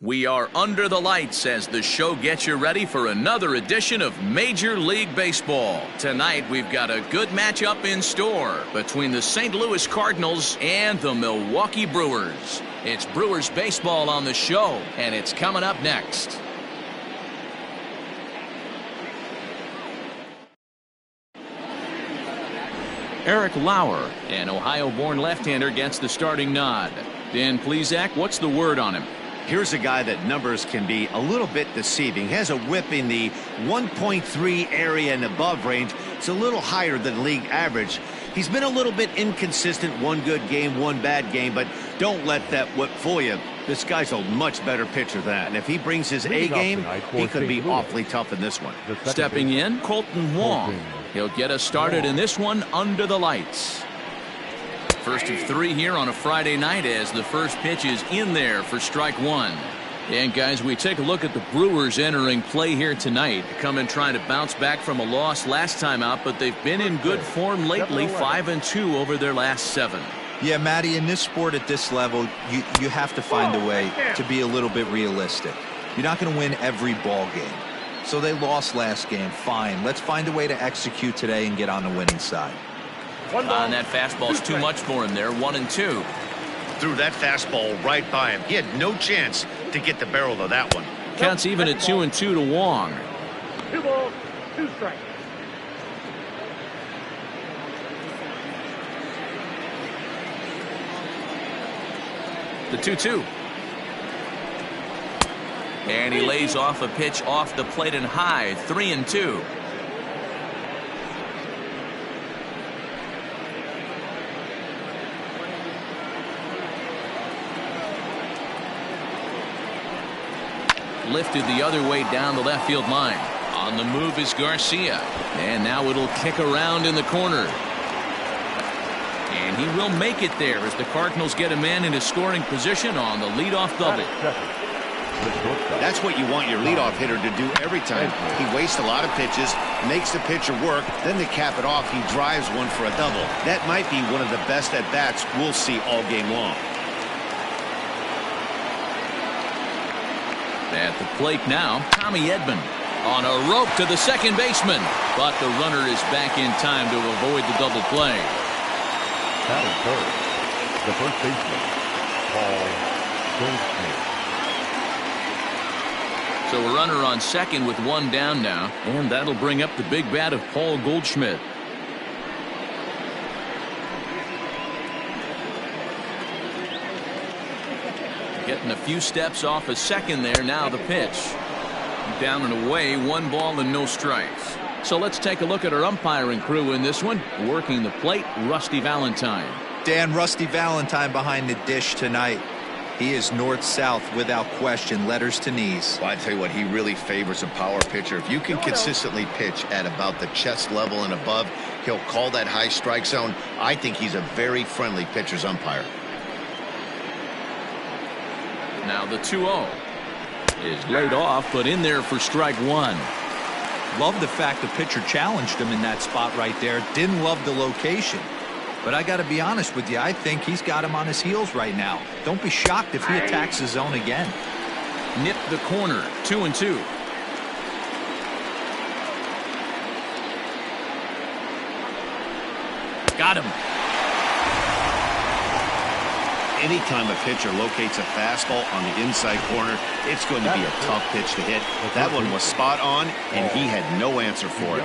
We are under the lights as the show gets you ready for another edition of Major League Baseball. Tonight, we've got a good matchup in store between the St. Louis Cardinals and the Milwaukee Brewers. It's Brewers baseball on the show, and it's coming up next. Eric Lauer, an Ohio-born left-hander, gets the starting nod. Dan Plesac, what's the word on him? Here's a guy that numbers can be a little bit deceiving. He has a whip in the 1.3 area and above range. It's a little higher than league average. He's been a little bit inconsistent. One good game, one bad game, but don't let that whip fool you. This guy's a much better pitcher than that. And if he brings his A game, he could be awfully tough in this one. Stepping in, Colton Wong. He'll get us started in this one under the lights. First of three here on a Friday night as the first pitch is in there for strike one. And guys, we take a look at the Brewers entering play here tonight. Come in trying to bounce back from a loss last time out, but they've been in good form lately, 5-2 over their last 7. Yeah, Matty, in this sport at this level, you have to find a way to be a little bit realistic. You're not going to win every ball game. So they lost last game. Fine. Let's find a way to execute today and get on the winning side. And that fastball's too much for him there. 1-2. Threw that fastball right by him. He had no chance to get the barrel of that one. Counts even at 2-2 to Wong. 2 balls, 2 strikes. The 2-2. And he lays off a pitch off the plate and high. 3-2. Lifted the other way down the left field line. On the move is Garcia. And now it'll kick around in the corner. And he will make it there as the Cardinals get a man into scoring position on the leadoff double. That's what you want your leadoff hitter to do every time. He wastes a lot of pitches, makes the pitcher work, then to cap it off, he drives one for a double. That might be one of the best at-bats we'll see all game long. At the plate now, Tommy Edman on a rope to the second baseman, but the runner is back in time to avoid the double play. Batting third, the first baseman, Paul Goldschmidt. So a runner on second with one down now, and that'll bring up the big bat of Paul Goldschmidt. Getting a few steps off a second there. Now the pitch. Down and away, 1 ball and no strikes. So let's take a look at our umpiring crew in this one. Working the plate, Rusty Valentine. Dan, Rusty Valentine behind the dish tonight. He is north-south without question, letters to knees. Well, I tell you what, he really favors a power pitcher. If you can consistently pitch at about the chest level and above, he'll call that high strike zone. I think he's a very friendly pitcher's umpire. Now the 2-0 is laid off, but in there for strike one. Love the fact the pitcher challenged him in that spot right there. Didn't love the location. But I got to be honest with you, I think he's got him on his heels right now. Don't be shocked if he attacks his zone again. Nip the corner, 2-2. Got him. Anytime a pitcher locates a fastball on the inside corner, it's going to be a tough pitch to hit. That one was spot on, and he had no answer for it.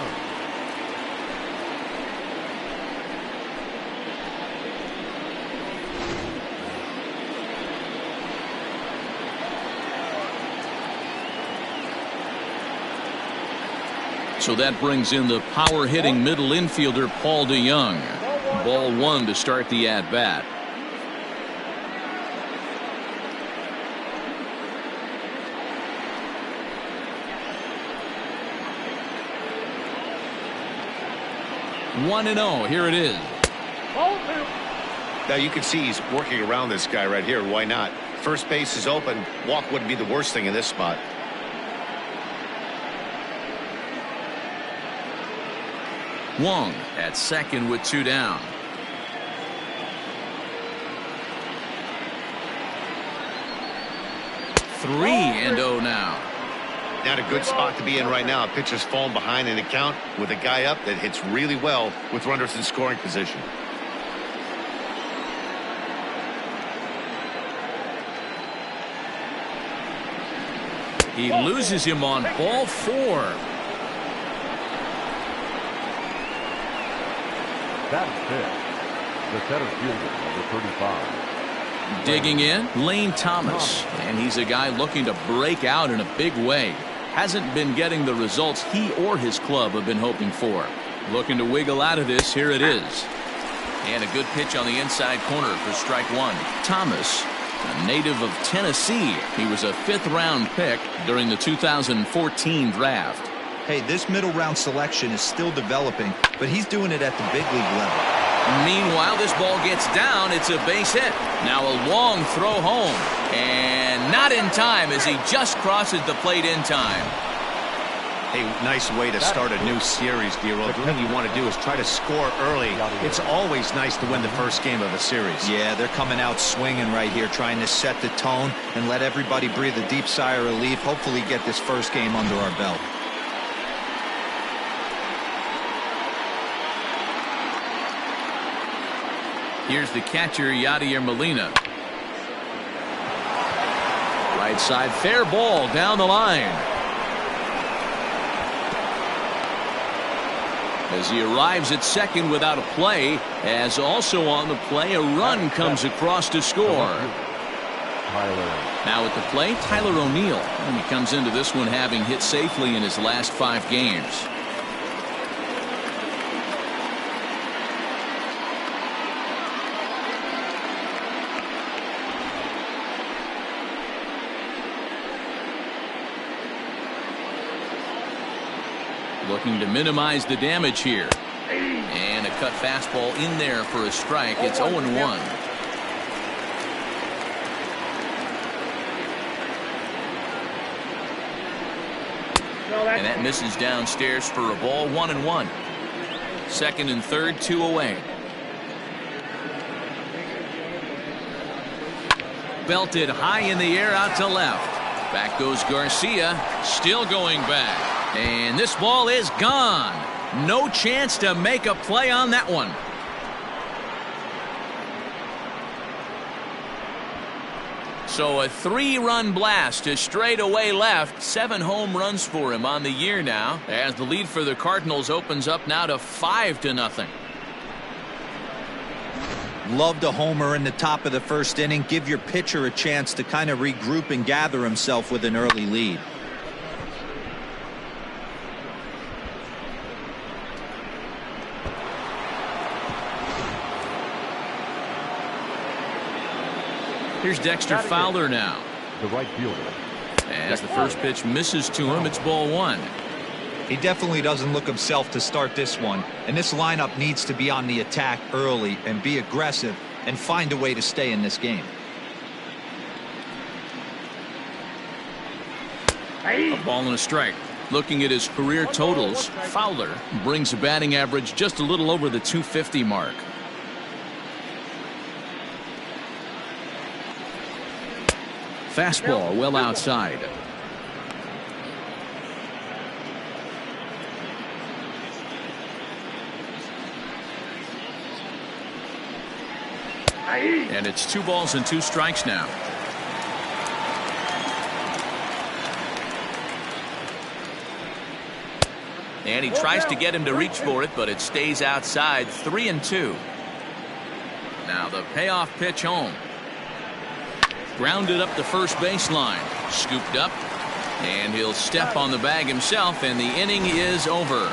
So that brings in the power-hitting middle infielder Paul DeYoung. Ball 1 to start the at-bat. One and 0. Here it is. Now you can see he's working around this guy right here. Why not? First base is open. Walk wouldn't be the worst thing in this spot. Wong at second with 2 down. 3-0 now. Not a good spot to be in right now. A pitcher's falling behind in the count with a guy up that hits really well with runners in scoring position. He loses him on ball 4. That is pitch. The center fielder, number 35. Digging in, Lane Thomas. And he's a guy looking to break out in a big way. Hasn't been getting the results he or his club have been hoping for. Looking to wiggle out of this. Here it is. And a good pitch on the inside corner for strike 1. Thomas, a native of Tennessee. He was a 5th-round pick during the 2014 draft. Hey, this middle round selection is still developing, but he's doing it at the big league level. Meanwhile, this ball gets down. It's a base hit. Now a long throw home. And not in time as he just crosses the plate in time. Hey, nice way to start a new series, D-Roll. The thing you want to do is try to score early. It's always nice to win the first game of a series. Yeah, they're coming out swinging right here, trying to set the tone and let everybody breathe a deep sigh of relief. Hopefully get this first game under our belt. Here's the catcher, Yadier Molina. Right side, fair ball down the line. As he arrives at second without a play, as also on the play, a run comes across to score. Now at the plate, Tyler O'Neill. And he comes into this one having hit safely in his last 5 games. Looking to minimize the damage here. And a cut fastball in there for a strike. It's 0-1. And that misses downstairs for a ball. 1-1. Second and third, 2 away. Belted high in the air out to left. Back goes Garcia. Still going back. And this ball is gone. No chance to make a play on that one. So a 3-run blast to straightaway left. 7 home runs for him on the year now, as the lead for the Cardinals opens up now to 5-0. Loved a homer in the top of the first inning. Give your pitcher a chance to kind of regroup and gather himself with an early lead. Here's Dexter Fowler now. The right fielder. As the first pitch misses to him, it's ball 1. He definitely doesn't look himself to start this one, and this lineup needs to be on the attack early and be aggressive and find a way to stay in this game. A ball and a strike. Looking at his career totals, Fowler brings a batting average just a little over the .250 mark. Fastball well outside. And it's 2 balls and 2 strikes now. And he tries to get him to reach for it, but it stays outside. 3-2. Now the payoff pitch home. Grounded up the first baseline. Scooped up. And he'll step on the bag himself, and the inning is over.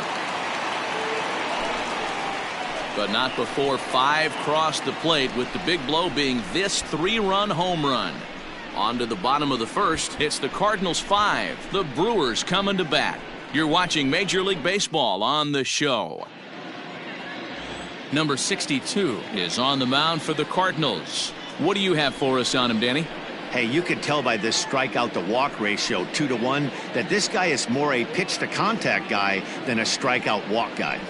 But not before 5 crossed the plate, with the big blow being this 3-run home run. On to the bottom of the first. It's the Cardinals 5. The Brewers coming to bat. You're watching Major League Baseball on the show. Number 62 is on the mound for the Cardinals. What do you have for us on him, Danny? Hey, you can tell by this strikeout to walk ratio 2-1 that this guy is more a pitch to contact guy than a strikeout walk guy.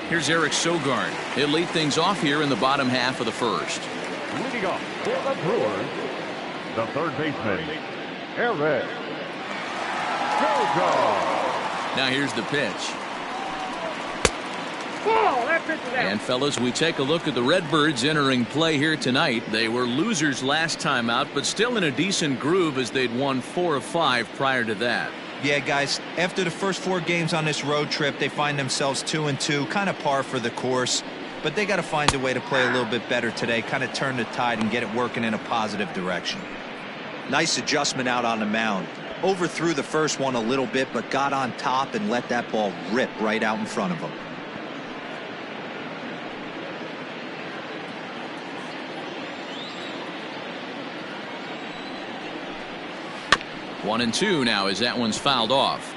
Here's Eric Sogard. He'll lead things off here in the bottom half of the first. Leading off for the Brewers, the third baseman, Eric Sogard. Now here's the pitch. Ball, that pitch is out. And fellas, we take a look at the Redbirds entering play here tonight. They were losers last time out, but still in a decent groove as they'd won 4 of 5 prior to that. Yeah, guys, after the first 4 games on this road trip, they find themselves 2-2, kind of par for the course. But they got to find a way to play a little bit better today, kind of turn the tide and get it working in a positive direction. Nice adjustment out on the mound. Overthrew the first one a little bit, but got on top and let that ball rip right out in front of him. One and two now as that one's fouled off.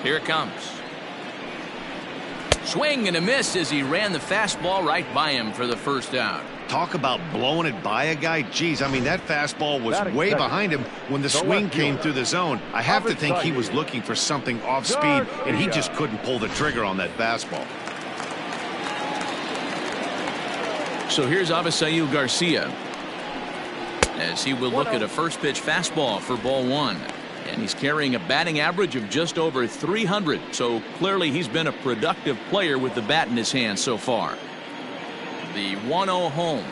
Here it comes. Swing and a miss as he ran the fastball right by him for the first out. Talk about blowing it by a guy. Geez, I mean, that fastball was way behind him when the swing came through the zone. I have to think he was looking for something off speed, and he just couldn't pull the trigger on that fastball. So here's Avisail Garcia as he will look at a first pitch fastball for ball one. And he's carrying a batting average of just over 300. So clearly he's been a productive player with the bat in his hand so far. The 1-0 home.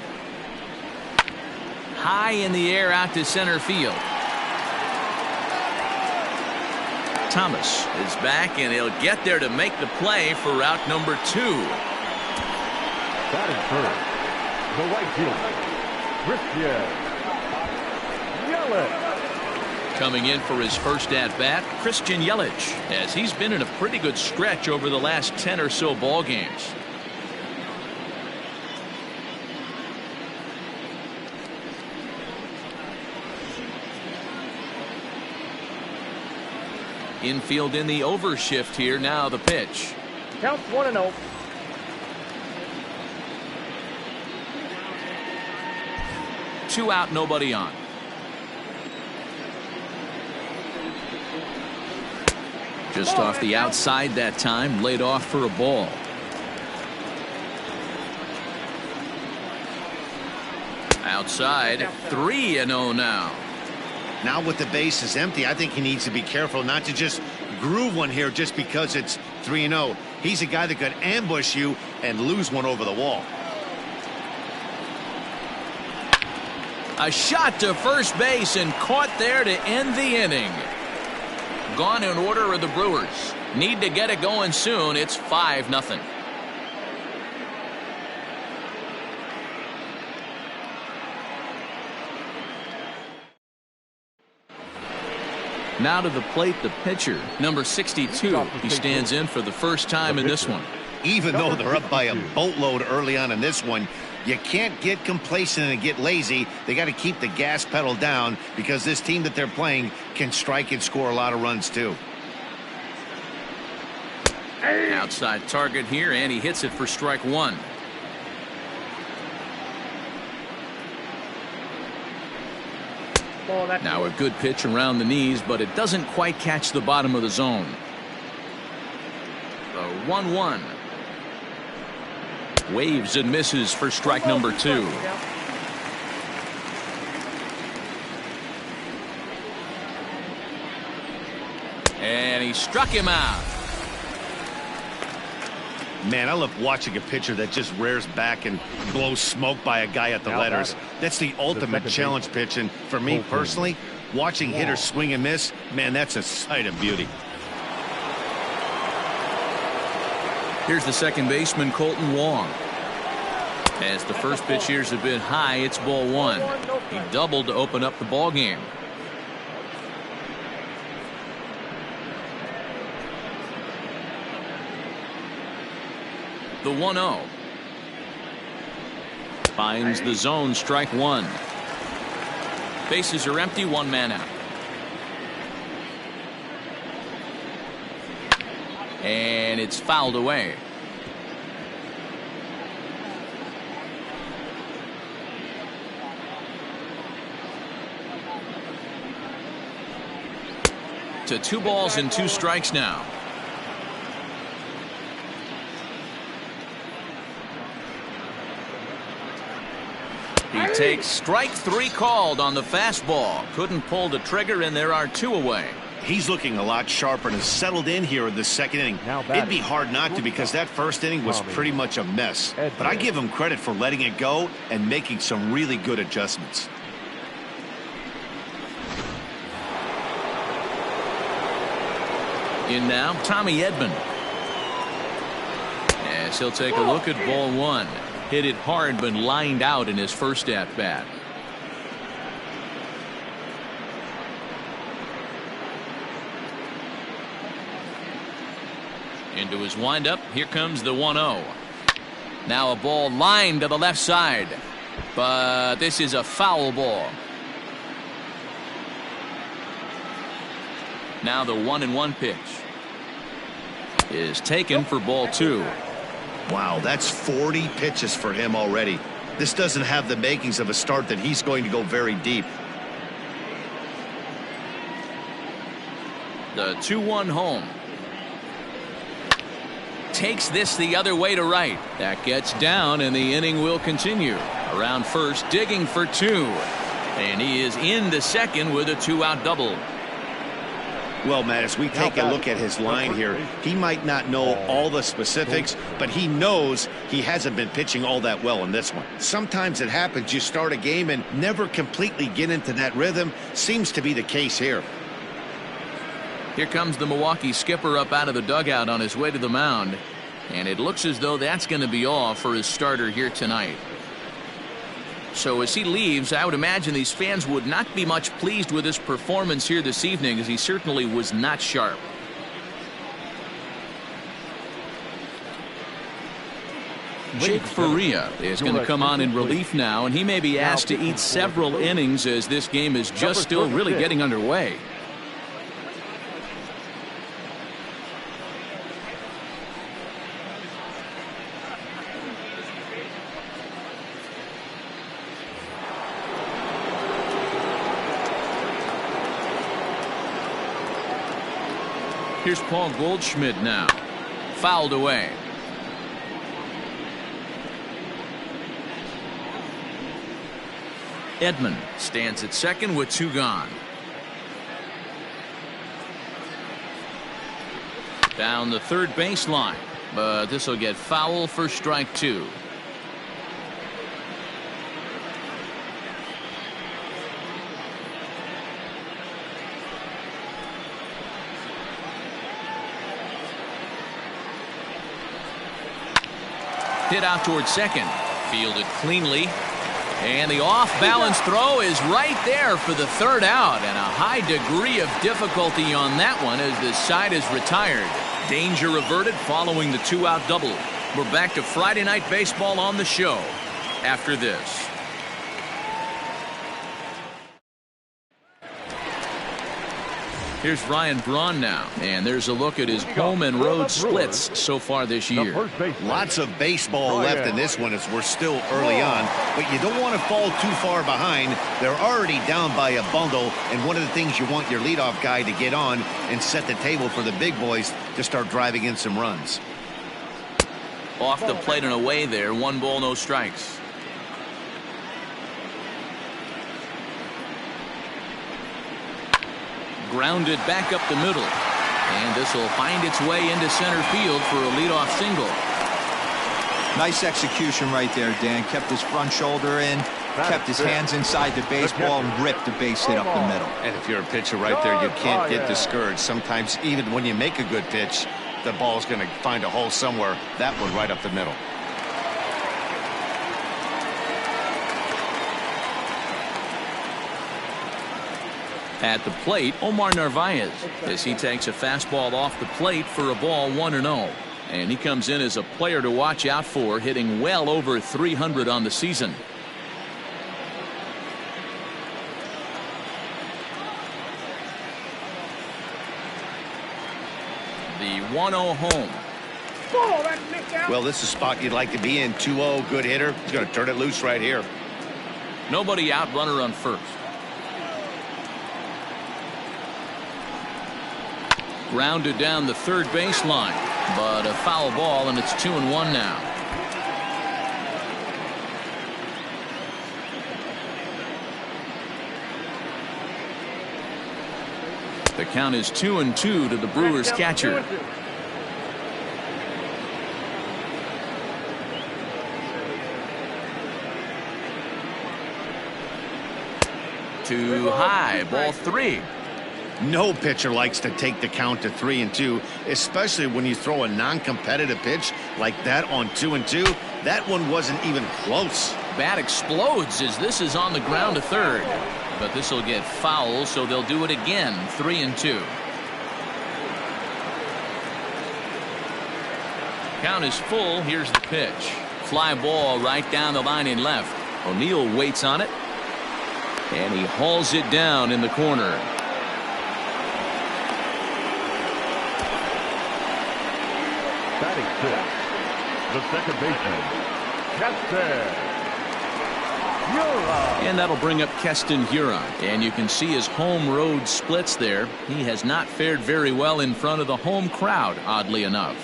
High in the air out to center field. Thomas is back and he'll get there to make the play for route number 2. Batting first, the right fielder, Christian Yelich. Coming in for his first at-bat, Christian Yelich, as he's been in a pretty good stretch over the last 10 or so ball games. Infield in the overshift here. Now the pitch. Counts 1-0. Two out, nobody on. Just off the outside that time, laid off for a ball. Outside, 3-0 now. Now with the bases empty, I think he needs to be careful not to just groove one here just because it's 3-0. He's a guy that could ambush you and lose one over the wall. A shot to first base and caught there to end the inning. Gone in order of the Brewers. Need to get it going soon. It's 5-0. Now to the plate, the pitcher, number 62. He stands in for the first time in this one. Even though they're up by a boatload early on in this one, you can't get complacent and get lazy. They got to keep the gas pedal down because this team that they're playing can strike and score a lot of runs too. Outside target here, and he hits it for strike one. Now a good pitch around the knees, but it doesn't quite catch the bottom of the zone. The 1-1. Waves and misses for strike number 2. And he struck him out. Man, I love watching a pitcher that just rears back and blows smoke by a guy at the letters. That's the ultimate challenge pitch. And for me personally, watching hitters swing and miss, man, that's a sight of beauty. Here's the second baseman, Colton Wong. As the first pitch here's a bit high, it's ball one. He doubled to open up the ball game. The 1-0. Finds the zone, strike one. Bases are empty, one man out. And it's fouled away. to 2 balls and 2 strikes now. He takes strike 3 called on the fastball. Couldn't pull the trigger, and there are 2 away. He's looking a lot sharper and has settled in here in the second inning. It'd be hard not to, because that first inning was pretty much a mess. But I give him credit for letting it go and making some really good adjustments. In now, Tommy Edman. As he'll take a look at ball 1. Hit it hard, but lined out in his first at-bat. Into his windup. Here comes the 1-0. Now a ball lined to the left side. But this is a foul ball. Now the 1-1 pitch is taken for ball 2. Wow, that's 40 pitches for him already. This doesn't have the makings of a start that he's going to go very deep. The 2-1 home. Takes this the other way to right. That gets down, and the inning will continue. Around first, digging for 2. And he is into second with a 2-out double. Well, Matt, as we take a look at his line here, he might not know all the specifics, but he knows he hasn't been pitching all that well in this one. Sometimes it happens. You start a game and never completely get into that rhythm. Seems to be the case here. Here comes the Milwaukee skipper up out of the dugout on his way to the mound. And it looks as though that's going to be all for his starter here tonight. So as he leaves, I would imagine these fans would not be much pleased with his performance here this evening, as he certainly was not sharp. Jake Faria is going to come on in relief now, and he may be asked to eat several innings as this game is just still really getting underway. Here's Paul Goldschmidt now. Fouled away. Edman stands at second with 2 gone. Down the third baseline, but this will get foul for strike 2. Hit out towards second. Fielded cleanly. And the off-balance throw is right there for the 3rd out. And a high degree of difficulty on that one as the side is retired. Danger averted following the 2-out double. We're back to Friday Night Baseball on the show after this. Here's Ryan Braun now, and there's a look at his home and road splits so far this year. Lots of baseball left in this one as we're still early on, but you don't want to fall too far behind. They're already down by a bundle, and one of the things you want your leadoff guy to get on and set the table for the big boys to start driving in some runs. Off the plate and away there, 1 ball, no strikes. Grounded back up the middle, and this will find its way into center field for a leadoff single. Nice execution right there, Dan. Kept his front shoulder in, kept his hands inside the baseball, and ripped the base hit up the middle. And if you're a pitcher right there, you can't get discouraged. Sometimes even when you make a good pitch, the ball's going to find a hole somewhere. That one right up the middle. At the plate, Omar Narvaez, as he takes a fastball off the plate for a ball 1-0. And he comes in as a player to watch out for, hitting well over 300 on the season. The 1-0 home. Well, this is a spot you'd like to be in. 2-0, good hitter. He's going to turn it loose right here. Nobody out, runner on first. Grounded down the third baseline, but a foul ball, and it's 2-1 now. The count is 2-2 to the Brewers catcher. Too high, ball 3. No pitcher likes to take the count to 3-2, especially when you throw a non-competitive pitch like that on 2-2. That one wasn't even close. Bat explodes as this is on the ground to third, but this will get foul, so they'll do it again. 3-2. Count is full. Here's the pitch. Fly ball right down the line in left. O'Neill waits on it, and he hauls it down in the corner. Batting fifth, the second baseman, Keston Hiura. And that'll bring up Keston Hiura. And you can see his home road splits there. He has not fared very well in front of the home crowd, oddly enough.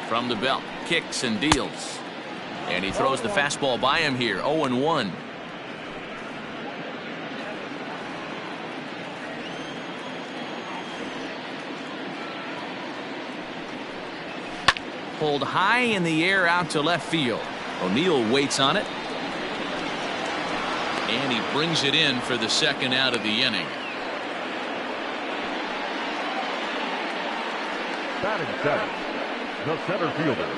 From the belt, kicks and deals. And he throws the fastball by him here. 0-1. Pulled high in the air out to left field. O'Neill waits on it, and he brings it in for the second out of the inning. Batting seventh, the center fielder,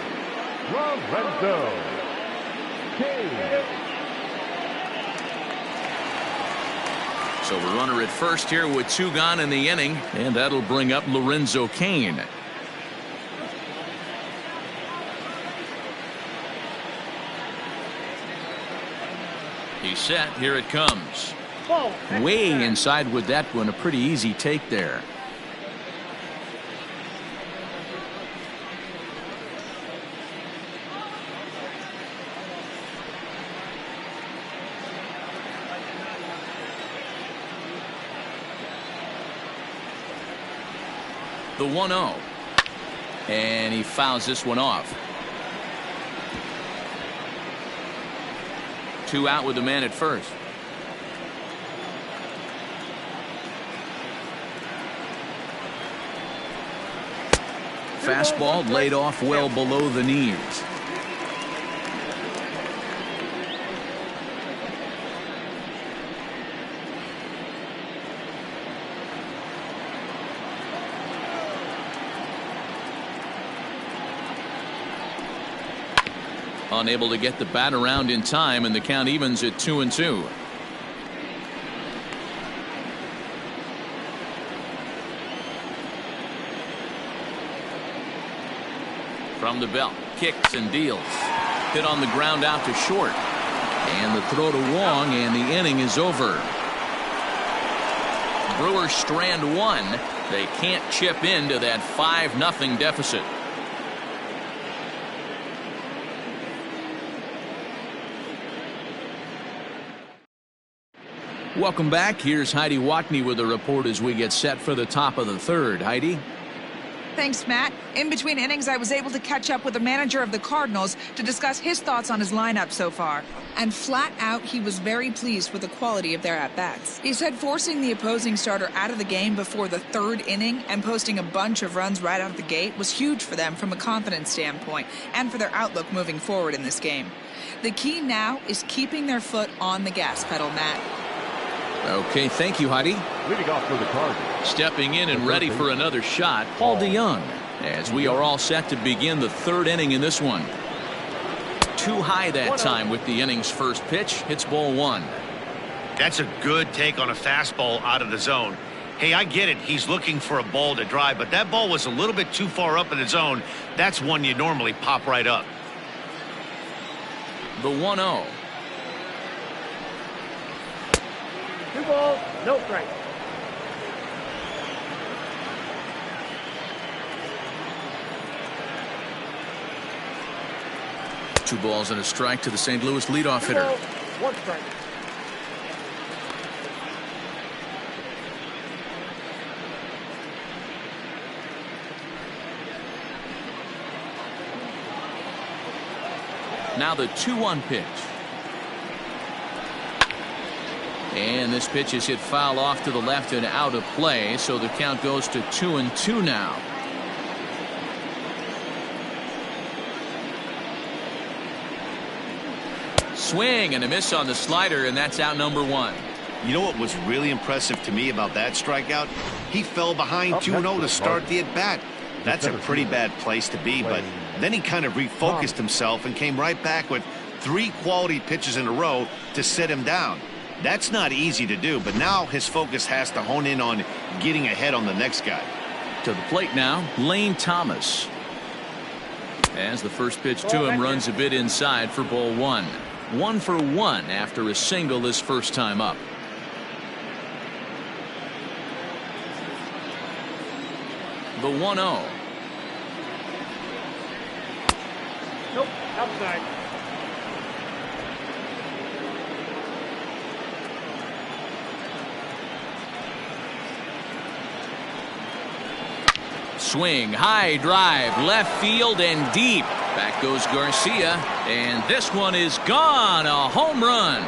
Lorenzo Cain. So the runner at first here with 2 gone in the inning, and that'll bring up Lorenzo Cain. He's set. Here it comes. Way inside with that one. A pretty easy take there. The 1-0. And he fouls this one off. 2 out with the man at first. Fastball laid off well below the knees. Unable to get the bat around in time, and the count evens at 2-2. From the belt, kicks and deals. Hit on the ground out to short. And the throw to Wong, and the inning is over. Brewers strand 1. They can't chip into that 5-0 deficit. Welcome back. Here's Heidi Watney with a report as we get set for the top of the third. Heidi? Thanks, Matt. In between innings, I was able to catch up with the manager of the Cardinals to discuss his thoughts on his lineup so far. And flat out, he was very pleased with the quality of their at-bats. He said forcing the opposing starter out of the game before the third inning and posting a bunch of runs right out of the gate was huge for them from a confidence standpoint and for their outlook moving forward in this game. The key now is keeping their foot on the gas pedal, Matt. Okay, thank you, Heidi. Leading off for the Cardinals. Stepping in and ready for another shot, Paul DeYoung, as we are all set to begin the third inning in this one. Too high that time with the inning's first pitch. Hits ball 1. That's a good take on a fastball out of the zone. Hey, I get it. He's looking for a ball to drive, but that ball was a little bit too far up in the zone. That's one you normally pop right up. The 1-0. 2 balls, no strikes. 2 balls and a strike to the St. Louis leadoff 2 hitter. balls, 1 strike. Now the 2-1 pitch. And this pitch is hit foul off to the left and out of play, so the count goes to 2-2 now. Swing and a miss on the slider, and that's out number 1. You know what was really impressive to me about that strikeout? He fell behind 2-0 to start the at-bat. That's a pretty bad place to be, but then he kind of refocused himself and came right back with 3 quality pitches in a row to sit him down. That's not easy to do, but now his focus has to hone in on getting ahead on the next guy. To the plate now, Lane Thomas. As the first pitch to him runs a bit inside for ball 1. 1 for 1 after a single his first time up. The 1-0. Nope, outside. Swing, high drive, left field and deep. Back goes Garcia, and this one is gone. A home run.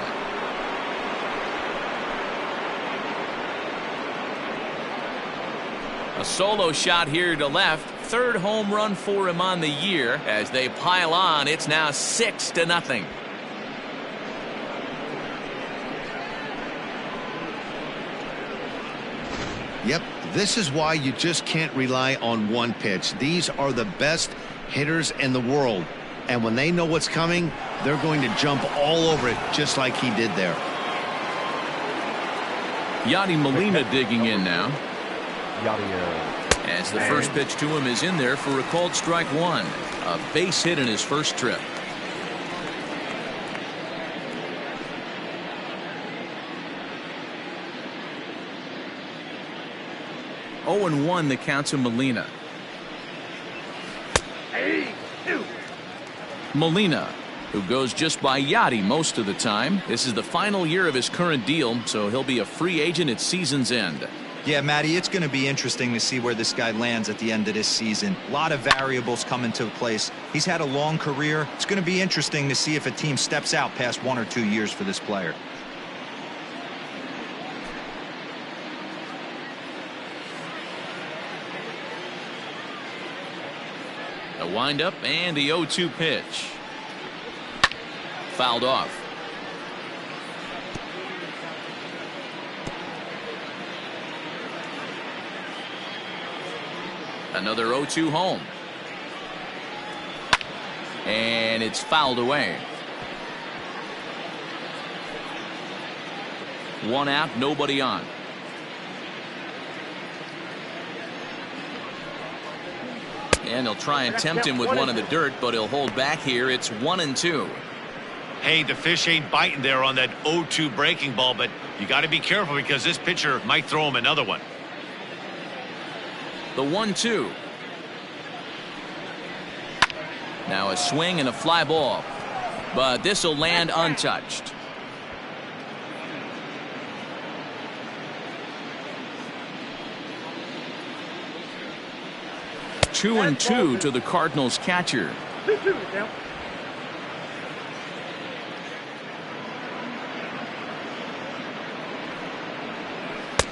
A solo shot here to left. 3rd home run for him on the year. As they pile on, it's now 6-0. Yep, this is why you just can't rely on one pitch. These are the best hitters in the world, and when they know what's coming, they're going to jump all over it just like he did there. Yadi Molina digging in now. Yadi, As the first pitch to him is in there for a called strike 1. A base hit in his first trip. Oh and 1 the count to Molina. Molina, who goes just by Yadi most of the time. This is the final year of his current deal, so he'll be a free agent at season's end. Yeah, Matty, it's going to be interesting to see where this guy lands at the end of this season. A lot of variables come into place. He's had a long career. It's going to be interesting to see if a team steps out past 1 or 2 years for this player. A windup and the 0-2 pitch. Fouled off. Another 0-2 home. And it's fouled away. 1 out, nobody on. And he'll try and tempt him with one in the dirt, but he'll hold back here. It's 1-2. Hey, the fish ain't biting there on that 0-2 breaking ball, but you got to be careful because this pitcher might throw him another one. The 1-2. Now a swing and a fly ball, but this will land untouched. Two and 2 to the Cardinals catcher. 2-2 now.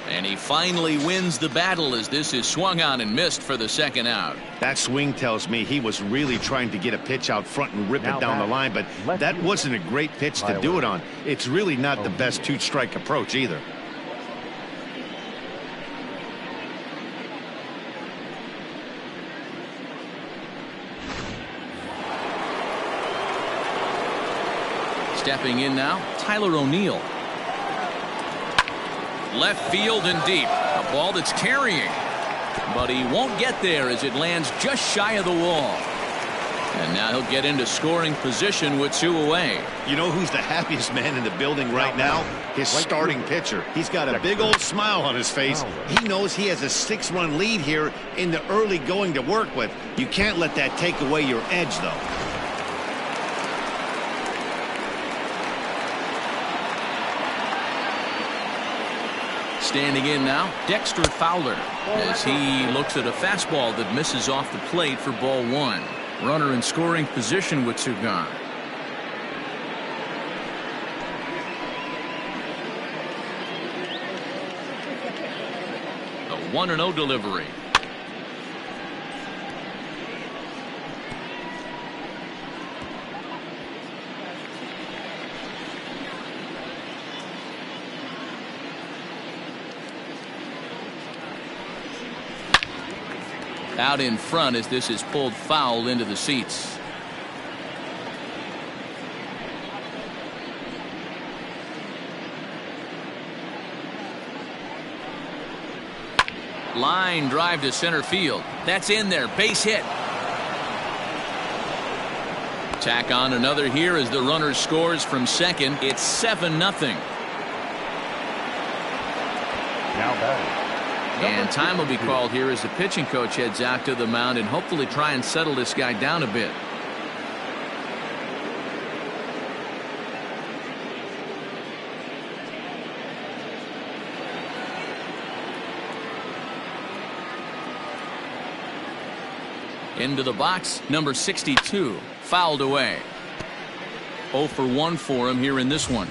And he finally wins the battle as this is swung on and missed for the second out. That swing tells me he was really trying to get a pitch out front and rip it down the line, but that wasn't a great pitch to do it on. It's really not the best 2-strike approach either. Stepping in now, Tyler O'Neill. Left field and deep. A ball that's carrying. But he won't get there as it lands just shy of the wall. And now he'll get into scoring position with 2 away. You know who's the happiest man in the building right now? His starting pitcher. He's got a big old smile on his face. He knows he has a 6-run lead here in the early going to work with. You can't let that take away your edge, though. Standing in now, Dexter Fowler, as he looks at a fastball that misses off the plate for ball one. Runner in scoring position with two gone. A 1-0 delivery. Out in front as this is pulled foul into the seats. Line drive to center field. That's in there. Base hit. Tack on another here as the runner scores from second. It's 7-0. Now batting. And time will be called here as the pitching coach heads out to the mound and hopefully try and settle this guy down a bit. Into the box, number 62, fouled away. 0 for 1 for him here in this one.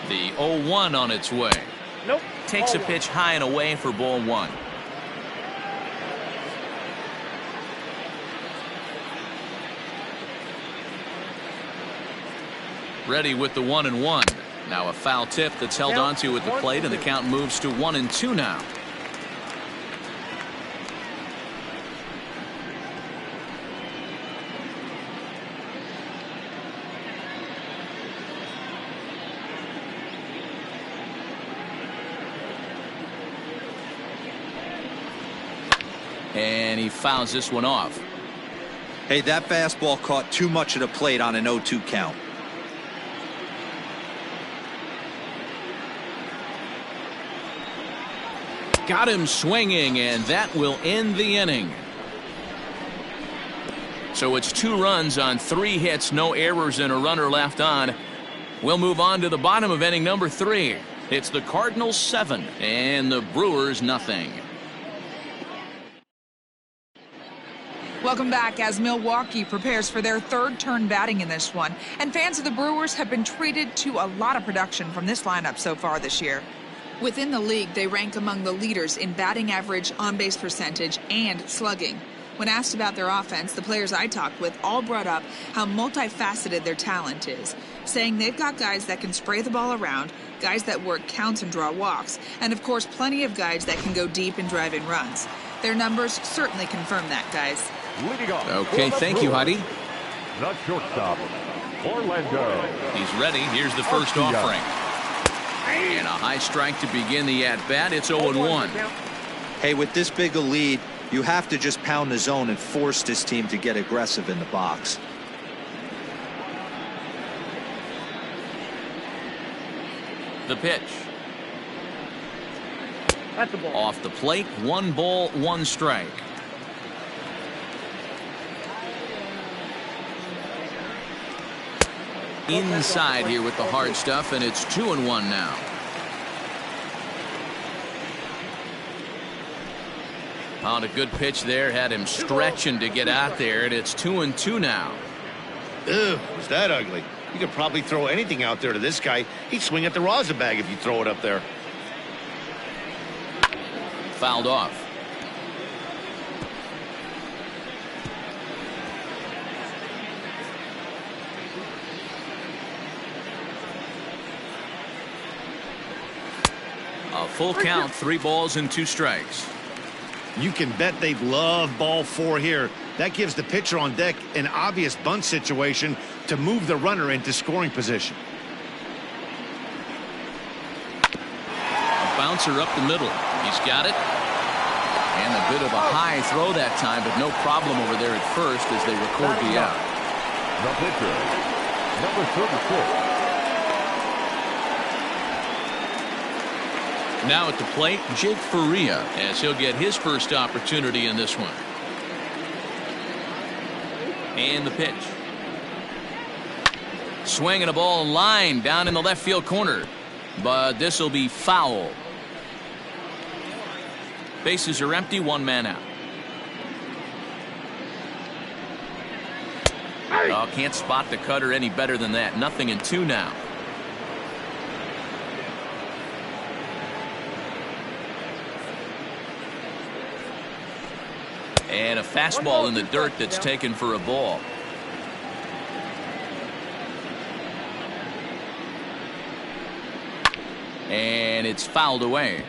The 0-1 on its way. Nope. Takes a pitch high and away for ball one. Ready with the 1-1. Now a foul tip that's held onto at the plate, and the count moves to 1-2 now. And he fouls this one off. Hey, that fastball caught too much of the plate on an 0-2 count. Got him swinging, and that will end the inning. So it's 2 runs on 3 hits, no errors, and a runner left on. We'll move on to the bottom of inning number 3. It's the Cardinals 7 and the Brewers nothing. Welcome back as Milwaukee prepares for their third turn batting in this one. And fans of the Brewers have been treated to a lot of production from this lineup so far this year. Within the league, they rank among the leaders in batting average, on-base percentage, and slugging. When asked about their offense, the players I talked with all brought up how multifaceted their talent is, saying they've got guys that can spray the ball around, guys that work counts and draw walks, and of course plenty of guys that can go deep and drive in runs. Their numbers certainly confirm that, guys. Okay, thank you, Heidi. The shortstop, Orlando. He's ready. Here's the first offering. And a high strike to begin the at-bat. It's 0-1. Hey, with this big a lead, you have to just pound the zone and force this team to get aggressive in the box. The pitch. That's the ball. Off the plate, 1 ball, 1 strike. Inside here with the hard stuff, and it's 2-1 now. On a good pitch there, had him stretching to get out there, and it's 2-2 now. Ew, was that ugly? You could probably throw anything out there to this guy. He'd swing at the rosin bag if you throw it up there. Fouled off. A full count, 3 balls and 2 strikes. You can bet they love ball 4 here. That gives the pitcher on deck an obvious bunt situation to move the runner into scoring position. A bouncer up the middle. He's got it. And a bit of a high throw that time, but no problem over there at first as they record the out. The pitcher, number 36. Now at the plate, Jake Faria, as he'll get his first opportunity in this one. And the pitch. Swinging a ball line down in the left field corner. But this will be foul. Bases are empty, one man out. Oh, can't spot the cutter any better than that. 0-2 now. And a fastball in the dirt that's taken for a ball. And it's fouled away.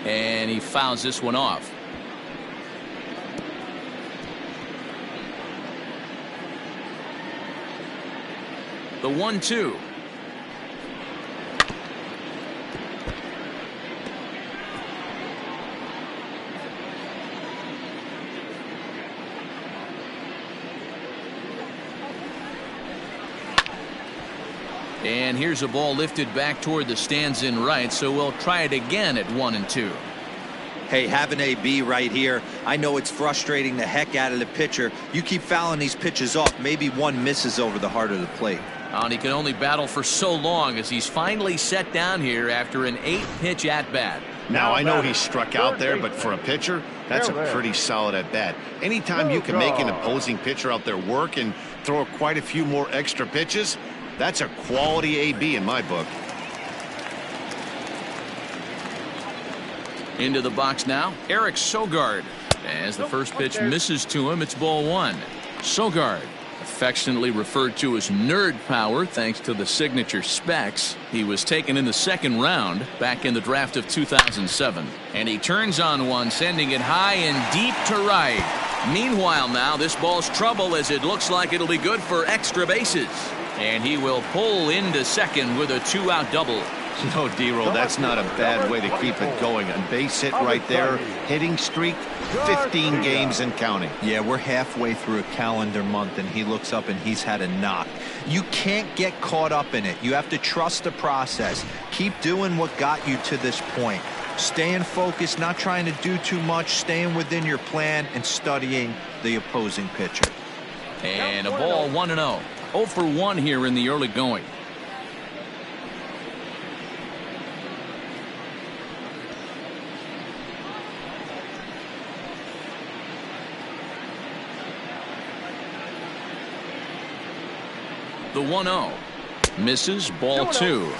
And he fouls this one off. The 1-2. And here's a ball lifted back toward the stands in right, so we'll try it again at 1-2. Hey, have an AB right here. I know it's frustrating the heck out of the pitcher. You keep fouling these pitches off. Maybe one misses over the heart of the plate. And he can only battle for so long as he's finally set down here after an 8-pitch at-bat. Now, I know he struck out there, but for a pitcher, that's a pretty solid at-bat. Anytime you can make an opposing pitcher out there work and throw quite a few more extra pitches, that's a quality AB in my book. Into the box now, Eric Sogard. As the first pitch misses to him, it's ball one. Sogard, affectionately referred to as nerd power thanks to the signature specs. He was taken in the second round back in the draft of 2007. And he turns on one, sending it high and deep to right. Meanwhile now, this ball's trouble as it looks like it'll be good for extra bases. And he will pull into second with a 2-out double. No, D-Roll, that's not a bad way to keep it going. A base hit right there, hitting streak, 15 games and counting. Yeah, we're halfway through a calendar month, and he looks up and he's had a knock. You can't get caught up in it. You have to trust the process. Keep doing what got you to this point. Staying focused, not trying to do too much, staying within your plan, and studying the opposing pitcher. And a ball 1-0. 0 for 1 here in the early going. The 1-0 misses, ball 2.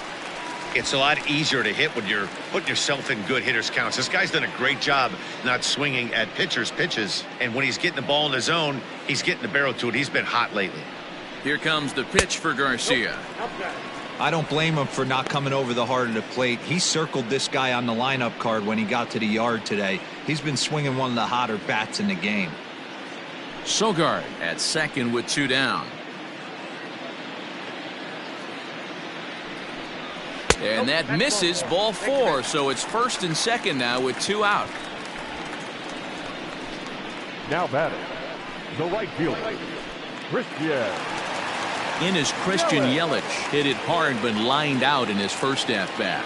It's a lot easier to hit when you're putting yourself in good hitters counts. This guy's done a great job not swinging at pitchers' pitches, and when he's getting the ball in the zone, he's getting the barrel to it. He's been hot lately. Here comes the pitch for Garcia. I don't blame him for not coming over the heart of the plate. He circled this guy on the lineup card when he got to the yard today. He's been swinging one of the hotter bats in the game. Sogard at second with 2 down. And that misses, ball 4, so it's first and second now with 2 out. Now batting, the right fielder, Christian. In is Christian Yelich. Hit it hard but lined out in his first at-bat.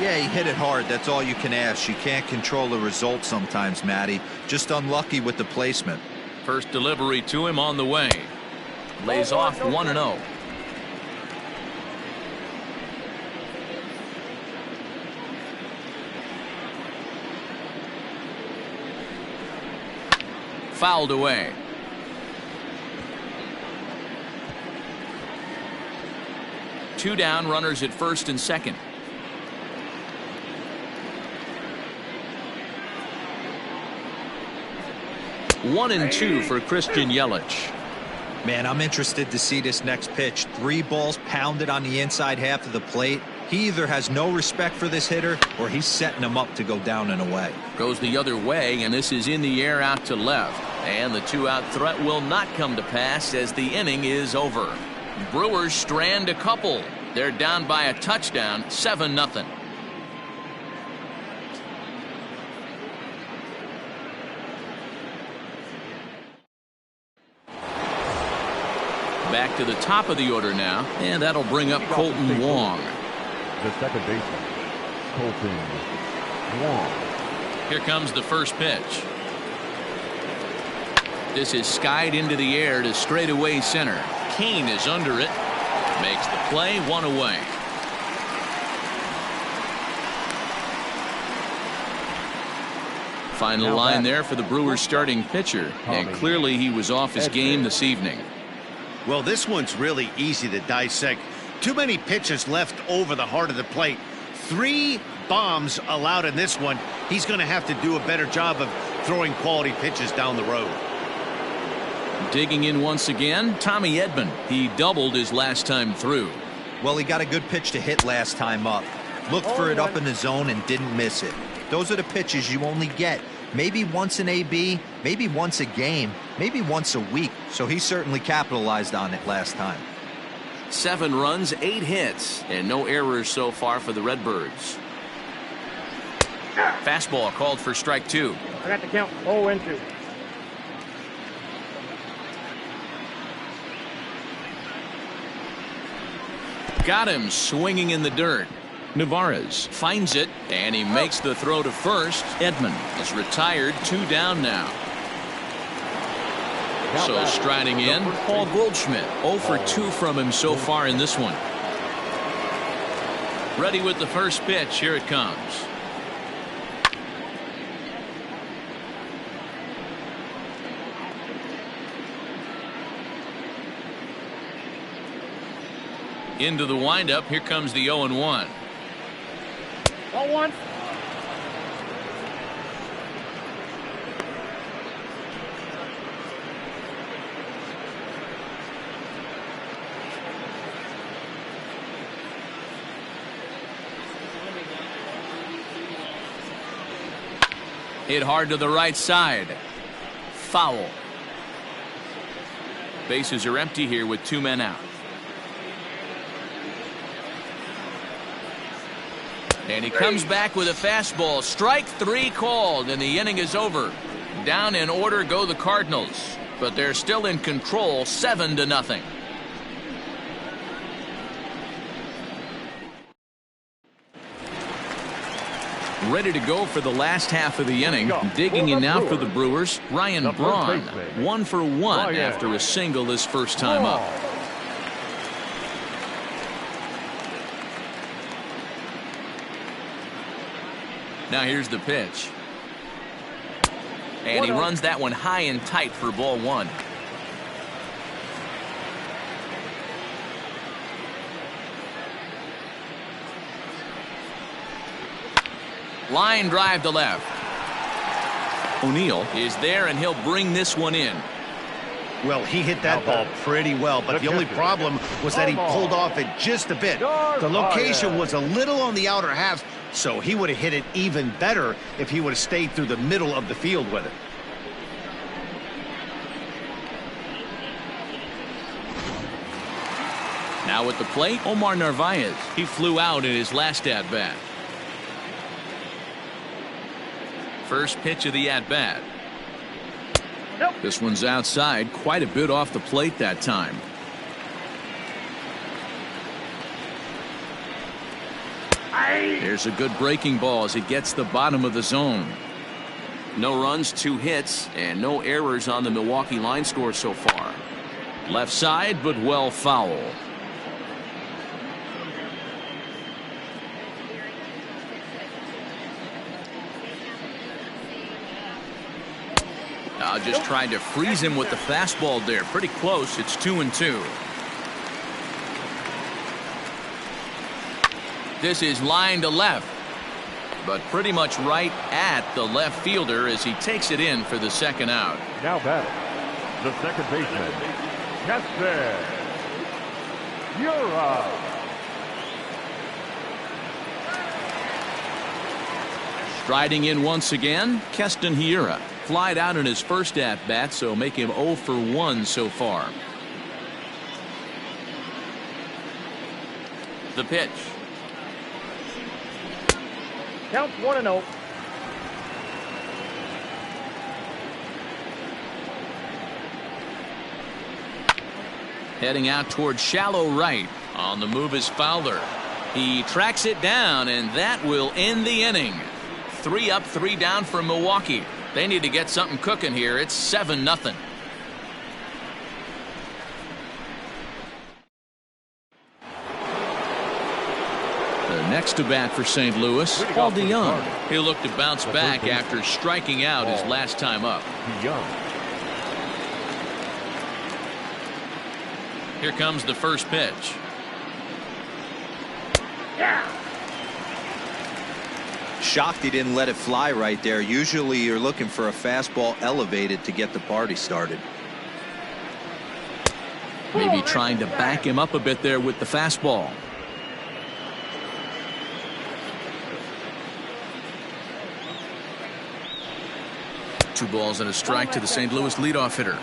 Yeah, he hit it hard. That's all you can ask. You can't control the result sometimes, Matty. Just unlucky with the placement. First delivery to him on the way. Lays off 1-0. Fouled away. Two down, runners at first and second. One and two for Christian Yelich. Man, I'm interested to see this next pitch. 3 balls pounded on the inside half of the plate. He either has no respect for this hitter or he's setting him up to go down and away. Goes the other way, and this is in the air out to left. And the 2-out threat will not come to pass as the inning is over. Brewers strand a couple. They're down by a touchdown, 7-0. Back to the top of the order now, and that'll bring up Colton Wong. The second baseman, Colton Wong. Here comes the first pitch. This is skied into the air to straightaway center. Kane is under it. Makes the play, 1 away. Final line there for the Brewers starting pitcher, and clearly he was off his game this evening. Well, this one's really easy to dissect. Too many pitches left over the heart of the plate. 3 bombs allowed in this one. He's going to have to do a better job of throwing quality pitches down the road. Digging in once again, Tommy Edman. He doubled his last time through. Well, he got a good pitch to hit last time up. Looked for it up in the zone and didn't miss it. Those are the pitches you only get maybe once in AB, maybe once a game, maybe once a week. So he certainly capitalized on it last time. 7 runs, 8 hits, and no errors so far for the Redbirds. Fastball called for strike 2. I got the count 0-2. Got him swinging in the dirt. Navarez finds it, and he makes the throw to first. Edman is retired, 2 down now. So striding in, Paul Goldschmidt. 0 for 2 from him so far in this one. Ready with the first pitch. Here it comes. Into the windup. Here comes the 0-1. 1-1. Hit hard to the right side. Foul. Bases are empty here with 2 men out. And he comes back with a fastball. Strike 3 called, and the inning is over. Down in order go the Cardinals, but they're still in control, 7-0. Ready to go for the last half of the inning. Digging in now for the Brewers, Ryan Braun. 1 for 1 after a single his first time up. Now here's the pitch. And he runs that one high and tight for ball 1. Line drive to left. O'Neill is there, and he'll bring this one in. Well, he hit that ball pretty well, but the only problem was that he pulled off it just a bit. The location was a little on the outer half, so he would have hit it even better if he would have stayed through the middle of the field with it. Now at the plate, Omar Narvaez. He flew out in his last at-bat. First pitch of the at-bat. This one's outside, quite a bit off the plate that time. There's a good breaking ball as it gets the bottom of the zone. No runs, 2 hits, and no errors on the Milwaukee line score so far. Left side, but well foul. Just trying to freeze him with the fastball there. Pretty close. It's 2-2. This is line to left, but pretty much right at the left fielder as he takes it in for the second out. Now batting, the second baseman, Keston Hiura. Striding in once again, Keston Hiura. Flied out in his first at-bat, so make him 0 for 1 so far. The pitch. Count 1-0. Heading out towards shallow right. On the move is Fowler. He tracks it down, and that will end the inning. 3 up, 3 down for Milwaukee. They need to get something cooking here. It's 7-0. The next to bat for St. Louis, Paul DeYoung. He'll look to bounce back after striking out his last time up. Here comes the first pitch. Shocked he didn't let it fly right there. Usually you're looking for a fastball elevated to get the party started. Maybe trying to back him up a bit there with the fastball. Two balls and a strike to the St. Louis leadoff hitter.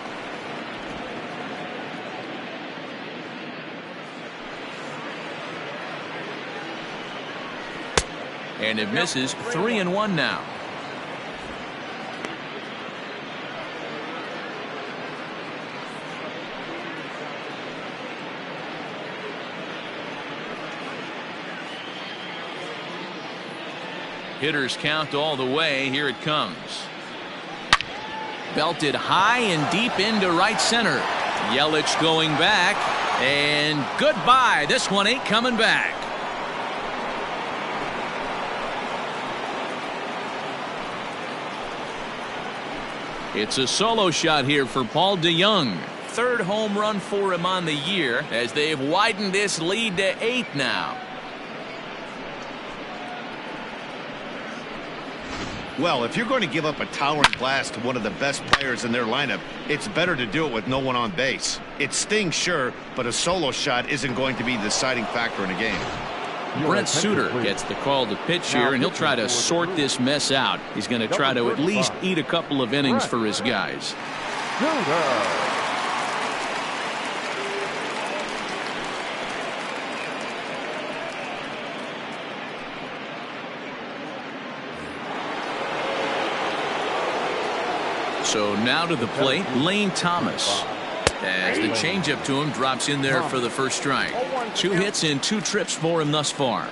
And it misses. 3-1 now. Hitters count all the way. Here it comes. Belted high and deep into right center. Yelich going back. And goodbye. This one ain't coming back. It's a solo shot here for Paul DeYoung. 3rd home run for him on the year as they've widened this lead to 8 now. Well, if you're going to give up a towering blast to one of the best players in their lineup, it's better to do it with no one on base. It stings, sure, but a solo shot isn't going to be the deciding factor in a game. Brent Suter gets the call to pitch here, and he'll try to sort this mess out. He's going to try to at least eat a couple of innings for his guys. So now to the plate, Lane Thomas. As the changeup to him drops in there for the first strike. 2 hits and 2 trips for him thus far.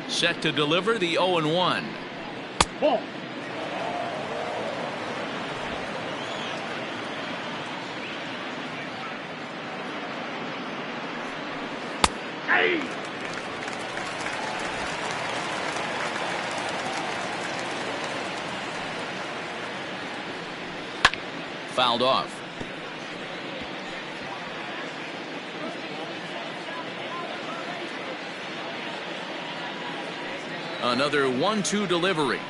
Set to deliver the 0-1. Fouled off. Another 1-2 delivery.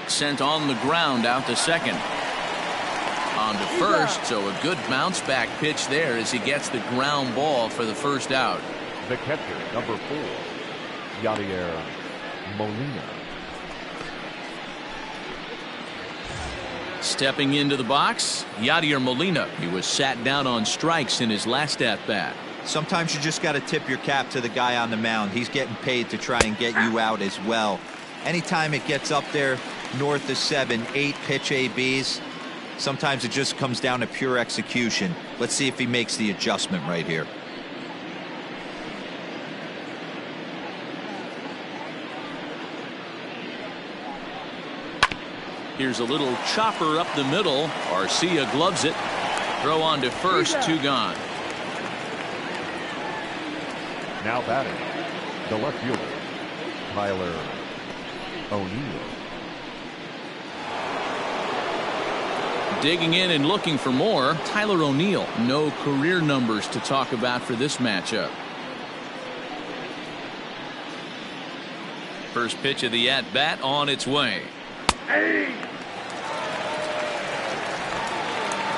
Sent on the ground out to second. On to first, so a good bounce back pitch there as he gets the ground ball for the first out. The catcher, number 4, Yadier Molina. Stepping into the box, Yadier Molina. He was sat down on strikes in his last at bat. Sometimes you just got to tip your cap to the guy on the mound. He's getting paid to try and get you out as well. Anytime it gets up there north of 7, 8 pitch ABs, sometimes it just comes down to pure execution. Let's see if he makes the adjustment right here. Here's a little chopper up the middle. Arcia gloves it. Throw on to first, 2 gone. Now batting, the left fielder, Tyler O'Neill. Digging in and looking for more, Tyler O'Neill. No career numbers to talk about for this matchup. First pitch of the at-bat on its way.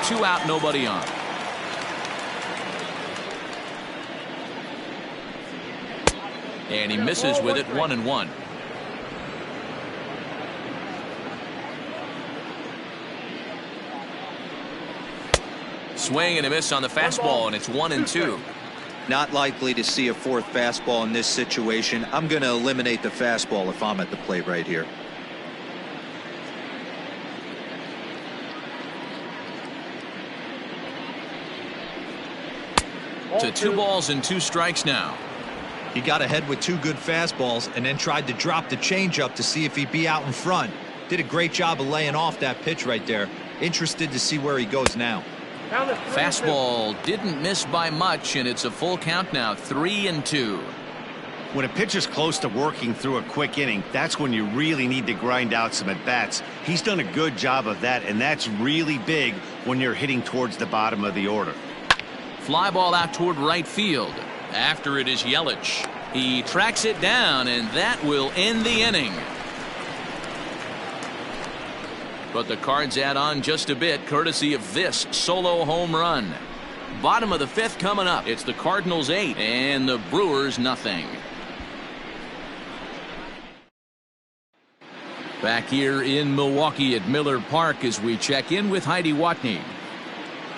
2 out, nobody on. And he misses with it, 1-1. Swing and a miss on the fastball, and it's 1-2. Not likely to see a fourth fastball in this situation. I'm going to eliminate the fastball if I'm at the plate right here. To 2 balls and 2 strikes now. He got ahead with 2 good fastballs and then tried to drop the changeup to see if he'd be out in front. Did a great job of laying off that pitch right there. Interested to see where he goes now. Fastball didn't miss by much, and it's a full count now, 3-2. When a pitcher's close to working through a quick inning, that's when you really need to grind out some at-bats. He's done a good job of that, and that's really big when you're hitting towards the bottom of the order. Fly ball out toward right field. After it is Yelich. He tracks it down, and that will end the inning. But the Cards add on just a bit, courtesy of this solo home run. Bottom of the 5th coming up. It's the Cardinals 8 and the Brewers nothing. Back here in Milwaukee at Miller Park as we check in with Heidi Watney.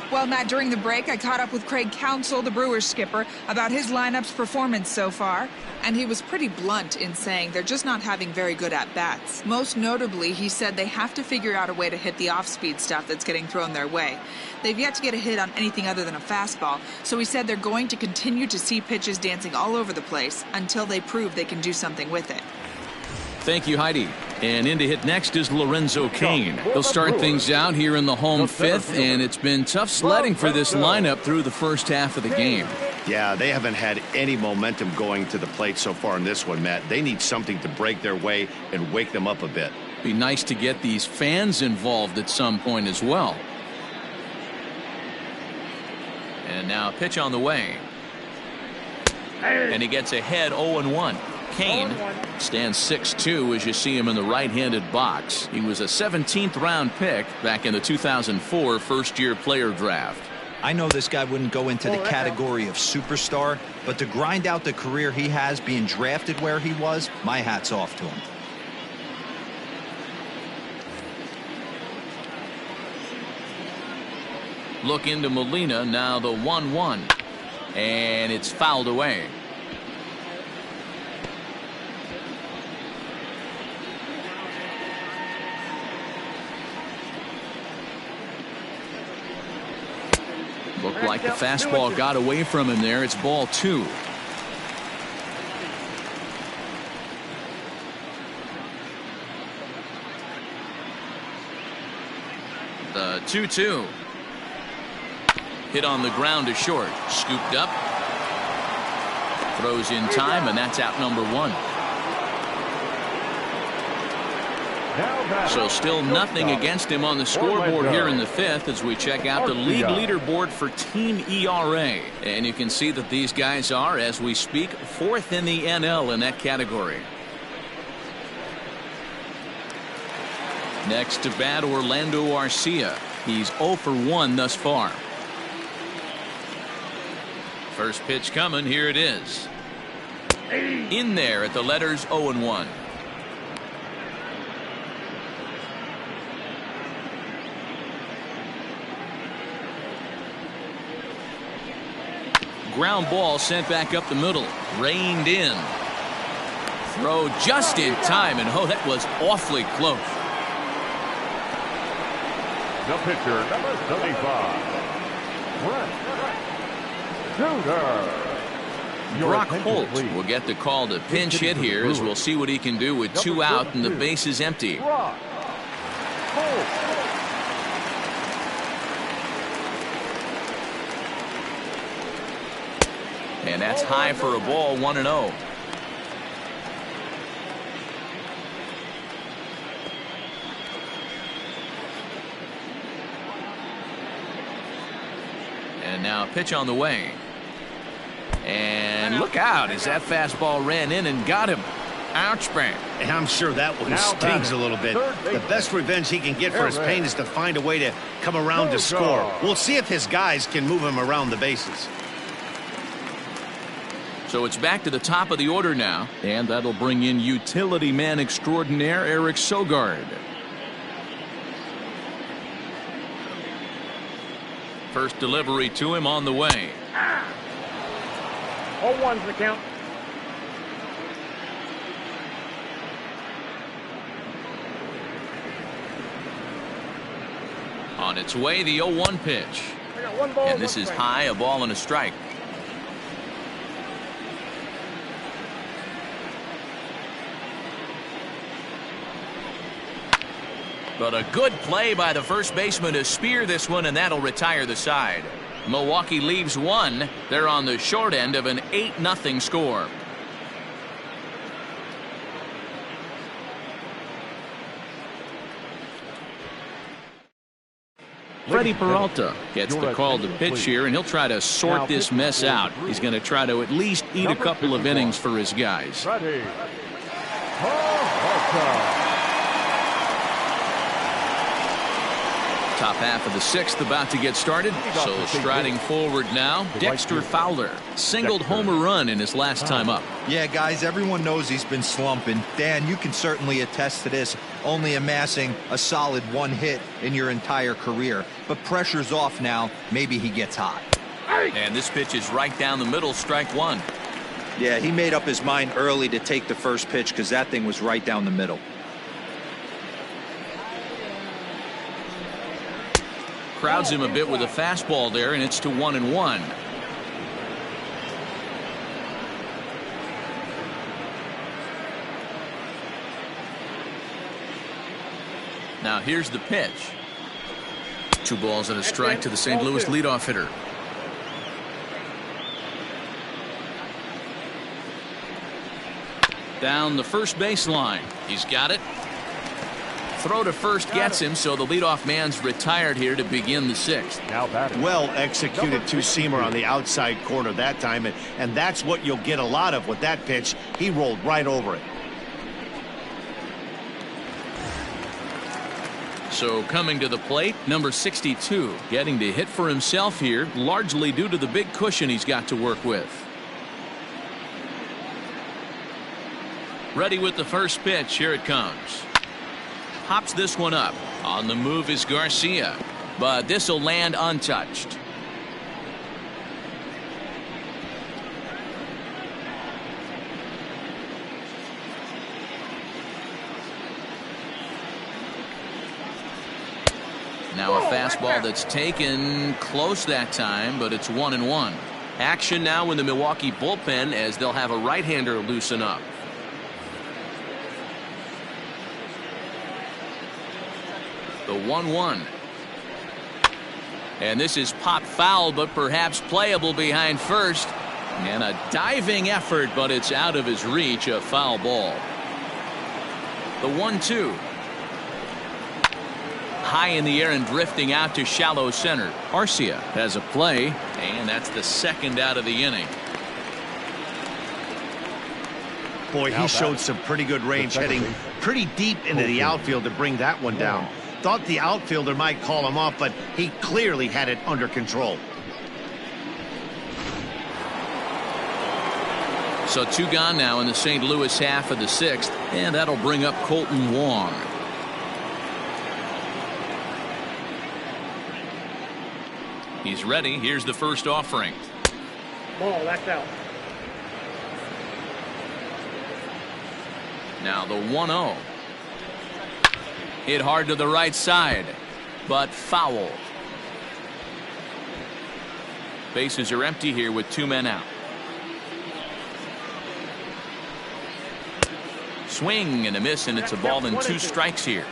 Well, Matt, during the break, I caught up with Craig Counsell, the Brewers skipper, about his lineup's performance so far, and he was pretty blunt in saying they're just not having very good at-bats. Most notably, he said they have to figure out a way to hit the off-speed stuff that's getting thrown their way. They've yet to get a hit on anything other than a fastball, so he said they're going to continue to see pitches dancing all over the place until they prove they can do something with it. Thank you, Heidi. And in to hit next is Lorenzo Cain. He'll start things out here in the home 5th, and it's been tough sledding for this lineup through the first half of the game. Yeah, they haven't had any momentum going to the plate so far in this one, Matt. They need something to break their way and wake them up a bit. Be nice to get these fans involved at some point as well. And now a pitch on the way. And he gets ahead 0-1. Cain stands 6'2" as you see him in the right-handed box. He was a 17th round pick back in the 2004 first-year player draft. I know this guy wouldn't go into the category of superstar, but to grind out the career he has being drafted where he was, my hat's off to him. Look into Molina, now the 1-1. And it's fouled away. Looked like the fastball got away from him there. It's ball 2. The 2-2. Hit on the ground to short. Scooped up. Throws in time, and that's out number 1. So still nothing against him on the scoreboard here in the 5th as we check out the league leaderboard for team ERA. And you can see that these guys are, as we speak, 4th in the NL in that category. Next to bat, Orlando Arcia. He's 0 for 1 thus far. First pitch coming. Here it is. In there at the letters 0-1. Ground ball sent back up the middle. Reined in. Throw just in time, and oh, that was awfully close. The pitcher, number 75, Brent Suter. Brock Holt will get the call to pinch hit here as we'll see what he can do with 2 out and the base is empty. Brock Holt. And that's high for a ball, 1-0. And now a pitch on the way. And look out as that fastball ran in and got him. Ouch, man. And I'm sure that one stings a little bit. The best revenge he can get for his pain is to find a way to come around to score. We'll see if his guys can move him around the bases. So it's back to the top of the order now, and that'll bring in utility man extraordinaire Eric Sogard. First delivery to him on the way. 0-1's the count. On its way, the 0-1 pitch. I got 1 ball, And this 1 is strike. high, a ball and a strike. But a good play by the first baseman to spear this one, and that'll retire the side. Milwaukee leaves one. They're on the short end of an 8-0 score. Freddie Peralta gets the call to pitch here, and he'll try to sort this mess out. He's going to try to at least eat a couple of innings for his guys. Freddie Peralta. Top half of the 6th about to get started. So striding forward now, Dexter Fowler. Singled homer run in his last time up. Yeah, guys, everyone knows he's been slumping. Dan, you can certainly attest to this, only amassing a solid 1 hit in your entire career. But pressure's off now. Maybe he gets hot. And this pitch is right down the middle, strike 1. Yeah, he made up his mind early to take the first pitch because that thing was right down the middle. Crowds him a bit with a fastball there, and it's to 1-1. Now here's the pitch. 2 balls and a strike to the St. Louis leadoff hitter. Down the first baseline. He's got it. Throw to first gets him, so the leadoff man's retired here to begin the 6th. Now batting. Well executed two-seamer on the outside corner that time, and that's what you'll get a lot of with that pitch. He rolled right over it. So coming to the plate, number 62, getting to hit for himself here, largely due to the big cushion he's got to work with. Ready with the first pitch. Here it comes. Pops this one up. On the move is Garcia, but this will land untouched. Now a fastball that's taken close that time, but it's 1-1. Action now in the Milwaukee bullpen as they'll have a right-hander loosen up. The 1-1. And this is popped foul, but perhaps playable behind first. And a diving effort, but it's out of his reach, a foul ball. The 1-2. High in the air and drifting out to shallow center. Arcia has a play, and that's the 2nd out of the inning. Boy, he showed some pretty good range, heading pretty deep into the outfield to bring that one down. Thought the outfielder might call him off, but he clearly had it under control. So 2 gone now in the St. Louis half of the 6th, and that'll bring up Colton Wong. He's ready. Here's the first offering. Ball, that's out. Now the 1-0. Hit hard to the right side, but foul. Bases are empty here with 2 men out. Swing and a miss, and it's a ball and 2 strikes here.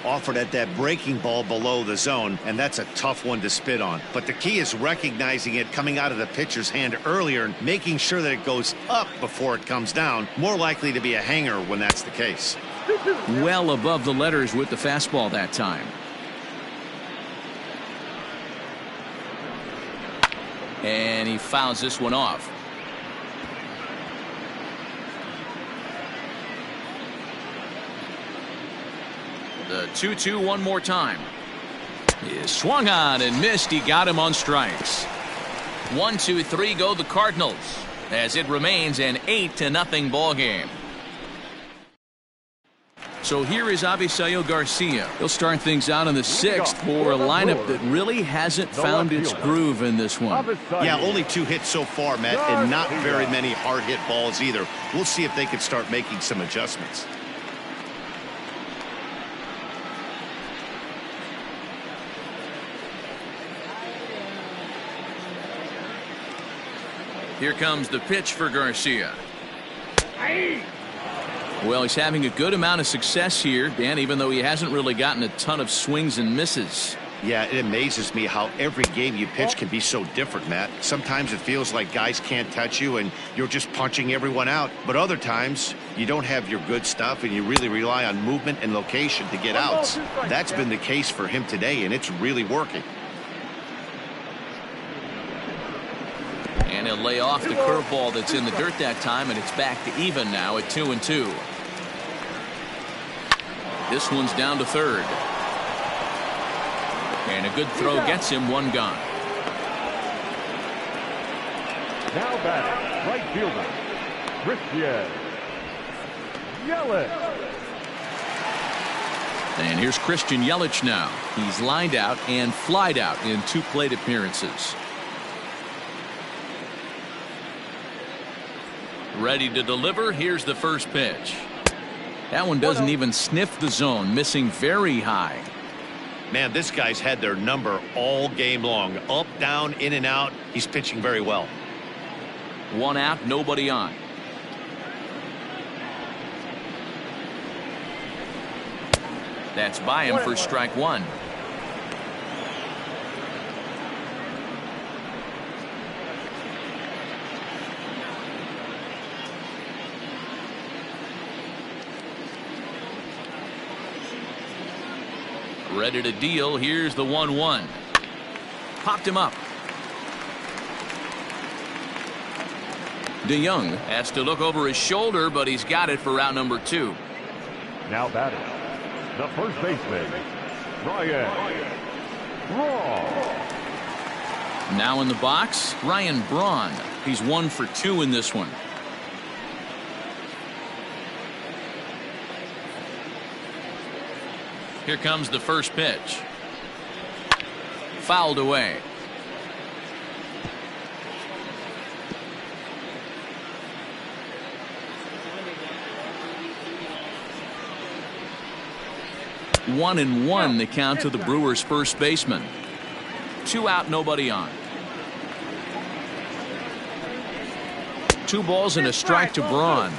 Offered at that breaking ball below the zone, and that's a tough one to spit on. But the key is recognizing it coming out of the pitcher's hand earlier and making sure that it goes up before it comes down. More likely to be a hanger when that's the case. Well above the letters with the fastball that time. And he fouls this one off. The 2-2 one more time. He swung on and missed. He got him on strikes. 1-2-3 go the Cardinals as it remains an 8-0 ball game. So here is Avisail Garcia. He'll start things out in the 6th for a lineup that really hasn't found its groove in this one. Yeah, only 2 hits so far, Matt, and not very many hard hit balls either. We'll see if they can start making some adjustments. Here comes the pitch for Garcia. Well, he's having a good amount of success here, Dan, even though he hasn't really gotten a ton of swings and misses. Yeah, it amazes me how every game you pitch can be so different, Matt. Sometimes it feels like guys can't touch you and you're just punching everyone out. But other times, you don't have your good stuff and you really rely on movement and location to get outs. That's been the case for him today, and it's really working. And he'll lay off the curveball that's in the dirt that time, and it's back to even now at 2-2. This one's down to third. And a good throw gets him one gone. Now batting, right fielder, Christian Yelich. And here's Christian Yelich now. He's lined out and flied out in 2 plate appearances. Ready to deliver. Here's the first pitch. That one doesn't even sniff the zone, missing very high. Man, this guy's had their number all game long. Up, down, in and out. He's pitching very well. 1 out, nobody on. That's by him for strike 1. Ready to deal. Here's the 1-1. Popped him up. DeYoung has to look over his shoulder, but he's got it for out number 2. Now batting, the first baseman, Ryan Braun. Now in the box, Ryan Braun. He's 1 for 2 in this one. Here comes the first pitch. Fouled away. One and one the count to the Brewers' first baseman. 2 out, nobody on. 2 balls and a strike to Braun.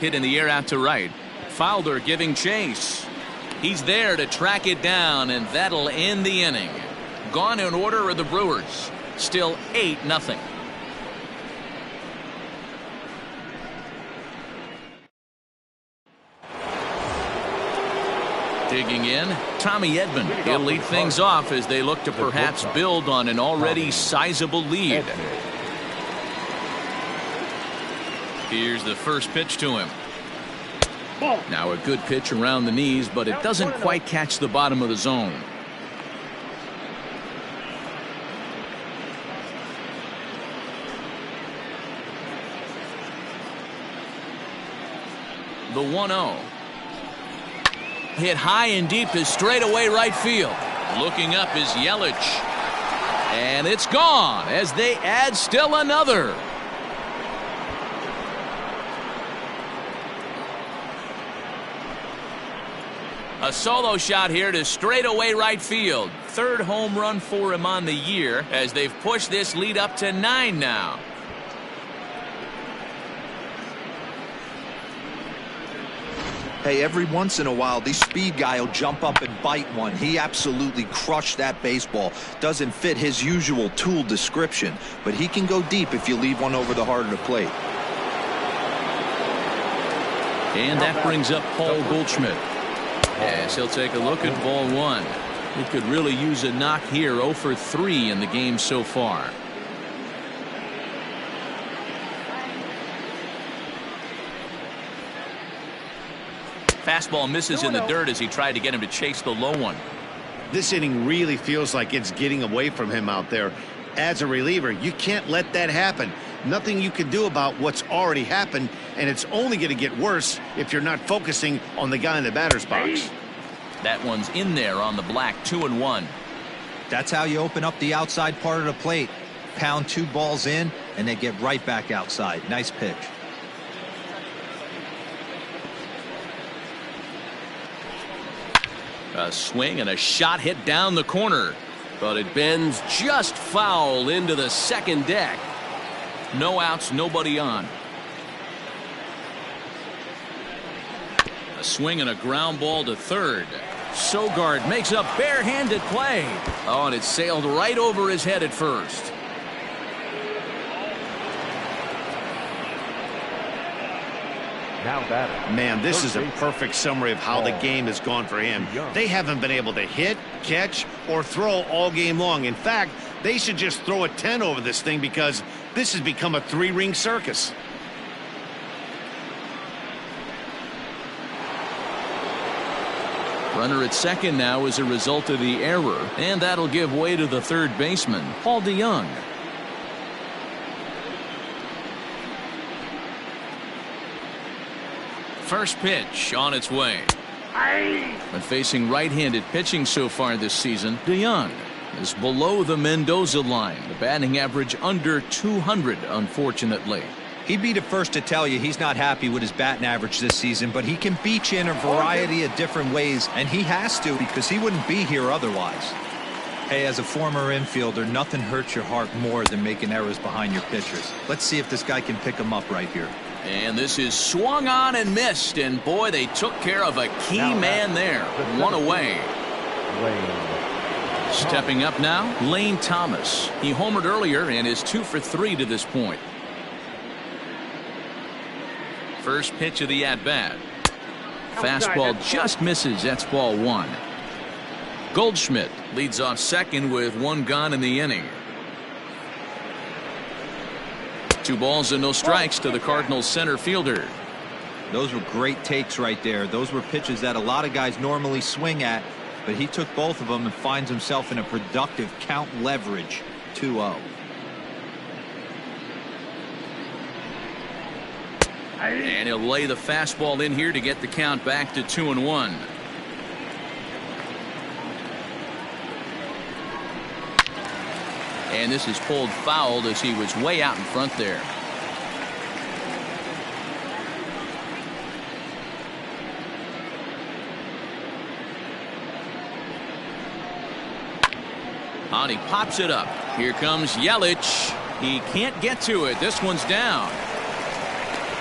Hit in the air out to right. Fowler giving chase. He's there to track it down, and that'll end the inning. Gone in order are the Brewers. Still 8-0. Digging in, Tommy Edman. He'll lead things off as they look to perhaps build on an already sizable lead. Here's the first pitch to him. Now a good pitch around the knees, but it doesn't quite catch the bottom of the zone. The 1-0. Hit high and deep to straightaway right field. Looking up is Yelich. And it's gone as they add still another. A solo shot here to straightaway right field. 3rd home run for him on the year as they've pushed this lead up to 9 now. Hey, every once in a while, the speed guy will jump up and bite one. He absolutely crushed that baseball. Doesn't fit his usual tool description, but he can go deep if you leave one over the heart of the plate. And that brings up Paul Goldschmidt. As he'll take a look at ball 1. He could really use a knock here. 0 for 3 in the game so far. Fastball misses in the dirt as he tried to get him to chase the low one. This inning really feels like it's getting away from him out there. As a reliever, you can't let that happen. Nothing you can do about what's already happened, and it's only going to get worse if you're not focusing on the guy in the batter's box. That one's in there on the black, 2-1. That's how you open up the outside part of the plate. Pound 2 balls in, and they get right back outside. Nice pitch. A swing and a shot hit down the corner. But it bends just foul into the second deck. No outs, nobody on. A swing and a ground ball to third. Sogard makes a barehanded play. Oh, and it sailed right over his head at first. Now batting. Man, this is a Third base. perfect summary of how the game has gone for him. They haven't been able to hit, catch, or throw all game long. In fact, they should just throw a 10 over this thing because this has become a 3-ring circus. Runner at second now as a result of the error, and that'll give way to the third baseman, Paul DeYoung. First pitch on its way. When facing right-handed pitching so far this season, DeYoung is below the Mendoza line. The batting average under 200, unfortunately. He'd be the first to tell you he's not happy with his batting average this season, but he can beat you in a variety of different ways, and he has to because he wouldn't be here otherwise. Hey, as a former infielder, nothing hurts your heart more than making errors behind your pitchers. Let's see if this guy can pick them up right here. And this is swung on and missed, and boy, they took care of a key man there. One away. Stepping up now, Lane Thomas. He homered earlier and is 2 for 3 to this point. First pitch of the at-bat. Fastball just misses. That's ball 1. Goldschmidt leads off second with 1 gone in the inning. 2 balls and no strikes to the Cardinals center fielder. Those were great takes right there. Those were pitches that a lot of guys normally swing at, but he took both of them and finds himself in a productive count leverage 2-0. And he'll lay the fastball in here to get the count back to 2-1. And this is pulled foul as he was way out in front there. On he pops it up. Here comes Yelich. He can't get to it. This one's down.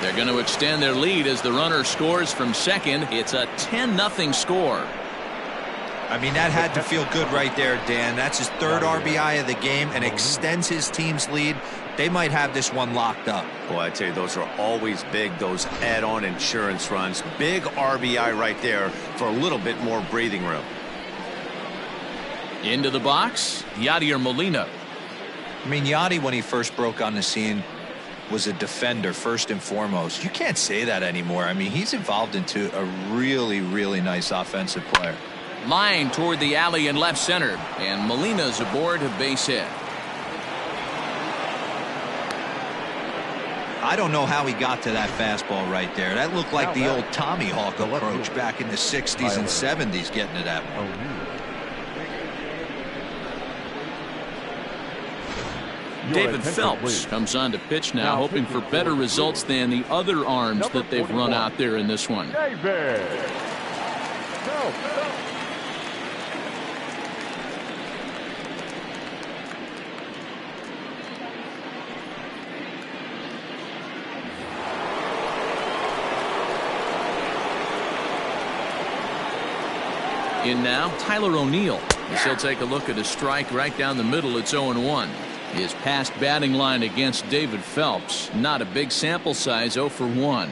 They're going to extend their lead as the runner scores from second. It's a 10-0 score. I mean, that had to feel good right there, Dan. That's his 3rd RBI of the game and extends his team's lead. They might have this one locked up. Boy, I tell you, those are always big, those add-on insurance runs. Big RBI right there for a little bit more breathing room. Into the box, Yadier Molina. I mean, Yadi, when he first broke on the scene, was a defender first and foremost. You can't say that anymore. I mean, he's evolved into a really, really nice offensive player. Line toward the alley in left center, and Molina's aboard a base hit. I don't know how he got to that fastball right there. That looked like the old Tommy Hawk approach back in the 60s and 70s, getting to that one. David Phelps comes on to pitch now, hoping for better results than the other arms that they've run out there in this one. In now, Tyler O'Neill. As he'll take a look at a strike right down the middle. It's 0-1. His past batting line against David Phelps, not a big sample size, 0 for 1.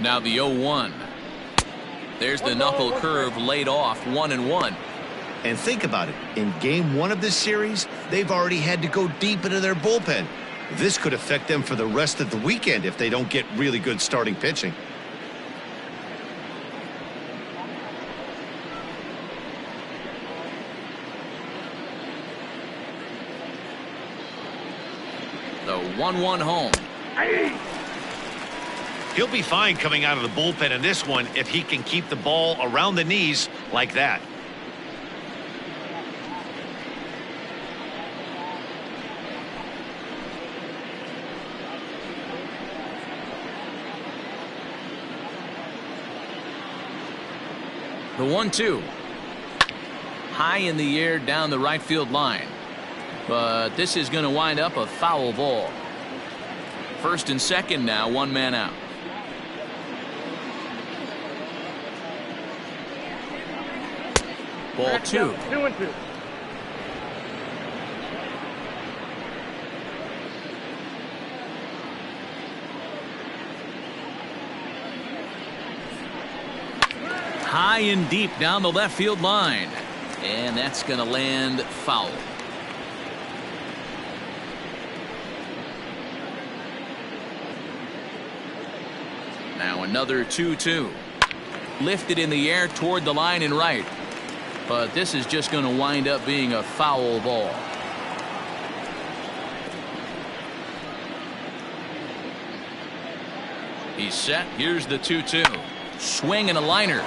Now the 0-1. There's the knuckle curve laid off, 1-1. And think about it. In game 1 of this series, they've already had to go deep into their bullpen. This could affect them for the rest of the weekend if they don't get really good starting pitching. 1-1 home. He'll be fine coming out of the bullpen in this one if he can keep the ball around the knees like that. The 1-2. High in the air down the right field line. But this is going to wind up a foul ball. First and second now, one man out. Ball 2. 2-2. High and deep down the left field line. And that's going to land foul. Now another 2-2. Lifted in the air toward the line and right. But this is just going to wind up being a foul ball. He's set. Here's the 2-2. Swing and a liner.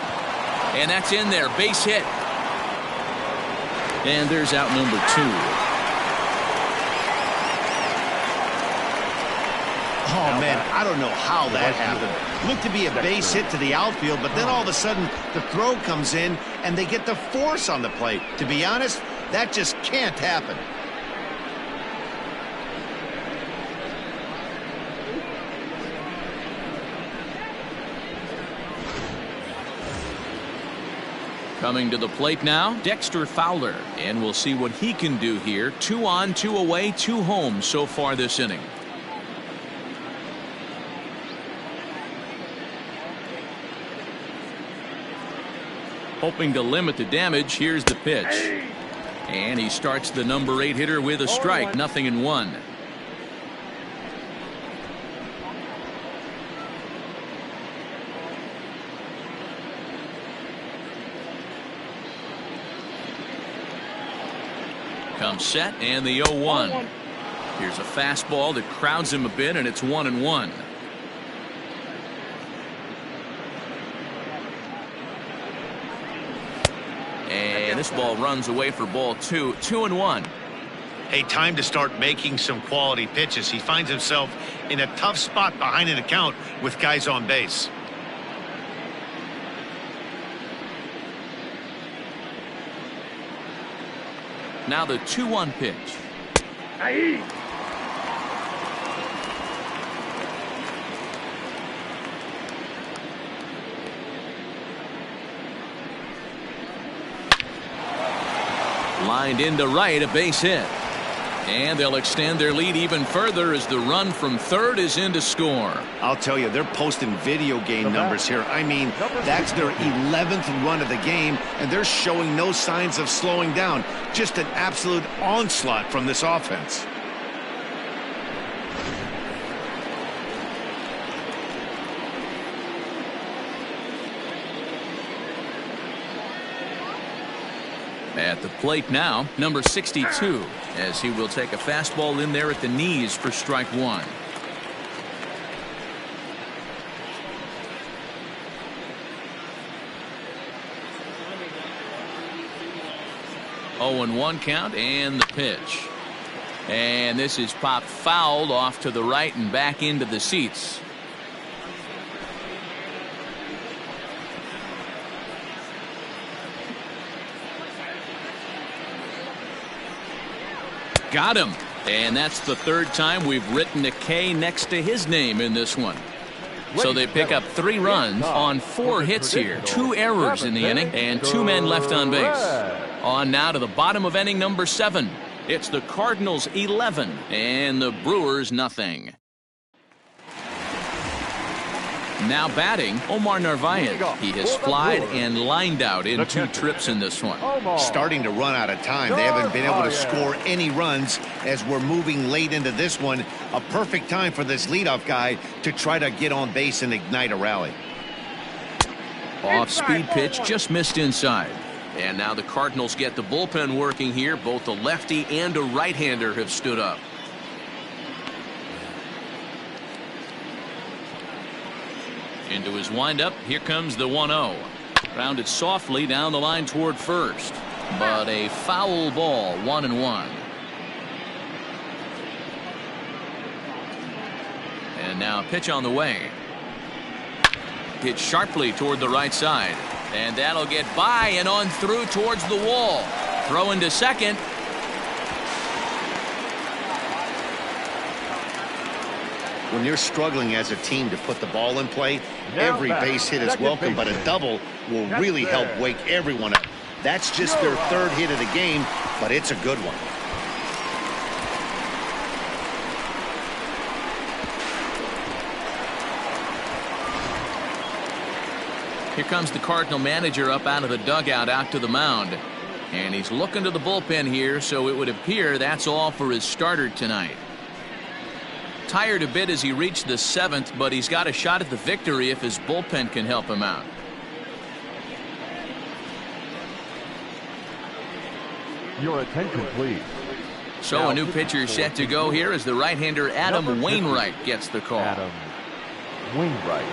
And that's in there. Base hit. And there's out number 2. Oh, man, I don't know how that happened. Looked to be a base hit to the outfield, but then all of a sudden the throw comes in and they get the force on the plate. To be honest, that just can't happen. Coming to the plate now, Dexter Fowler. And we'll see what he can do here. 2 on, 2 away, 2 home so far this inning. Hoping to limit the damage. Here's the pitch. And he starts the number 8 hitter with a strike. 0-1. Comes set and the 0-1. Here's a fastball that crowds him a bit, and it's 1-1. And this ball runs away for ball 2. 2-1. Hey, time to start making some quality pitches. He finds himself in a tough spot behind an account with guys on base. Now the 2-1 pitch. Lined into right, a base hit. And they'll extend their lead even further as the run from third is in to score. I'll tell you, they're posting video game numbers here. I mean, that's their 11th run of the game, and they're showing no signs of slowing down. Just an absolute onslaught from this offense. At the plate now, number 62, as he will take a fastball in there at the knees for strike 1. Oh, and 1 count, and the pitch. And this is popped fouled off to the right and back into the seats. Got him. And that's the 3rd time we've written a K next to his name in this one. So they pick up 3 runs on 4 hits here. 2 errors in the inning and 2 men left on base. On now to the bottom of inning number 7. It's the Cardinals 11 and the Brewers nothing. Now batting, Omar Narvaez. He has flied and lined out in 2 trips in this one. Starting to run out of time. They haven't been able to score any runs as we're moving late into this one. A perfect time for this leadoff guy to try to get on base and ignite a rally. Off-speed pitch just missed inside. And now the Cardinals get the bullpen working here. Both a lefty and a right-hander have stood up. Into his windup. Here comes the 1-0. Grounded softly down the line toward first. But a foul ball, 1-1. And now pitch on the way. Hit sharply toward the right side. And that'll get by and on through towards the wall. Throw into second. When you're struggling as a team to put the ball in play, every base hit is welcome, but a double will really help wake everyone up. That's just their third hit of the game, but it's a good one. Here comes the Cardinal manager up out of the dugout out to the mound. And he's looking to the bullpen here, so it would appear that's all for his starter tonight. Tired a bit as he reached the 7th, but he's got a shot at the victory if his bullpen can help him out. Your attention, please. So now, a new pitcher set to go here as the right-hander Adam Wainwright gets the call. Adam Wainwright.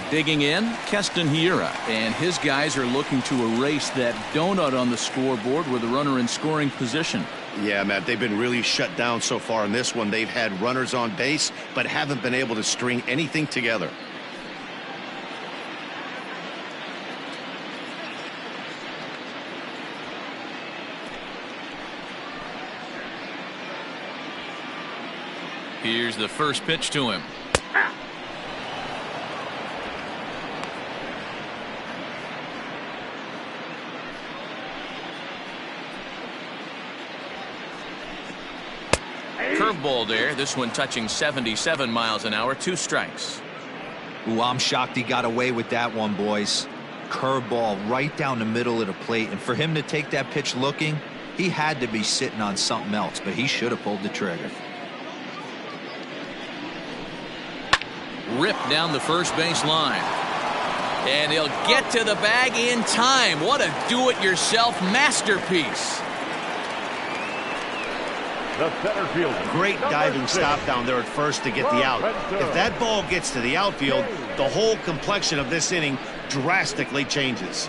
Digging in, Keston Hiura, and his guys are looking to erase that donut on the scoreboard with a runner in scoring position. Yeah, Matt, they've been really shut down so far in this one. They've had runners on base, but haven't been able to string anything together. Here's the first pitch to him. Curveball there. This one touching 77 miles an hour. 2 strikes. Ooh, I'm shocked he got away with that one, boys. Curveball right down the middle of the plate. And for him to take that pitch looking, he had to be sitting on something else, but he should have pulled the trigger. Ripped down the first base line. And he'll get to the bag in time. What a do-it-yourself masterpiece. The center fielder. Great diving stop down there at first to get the out. If that ball gets to the outfield, the whole complexion of this inning drastically changes.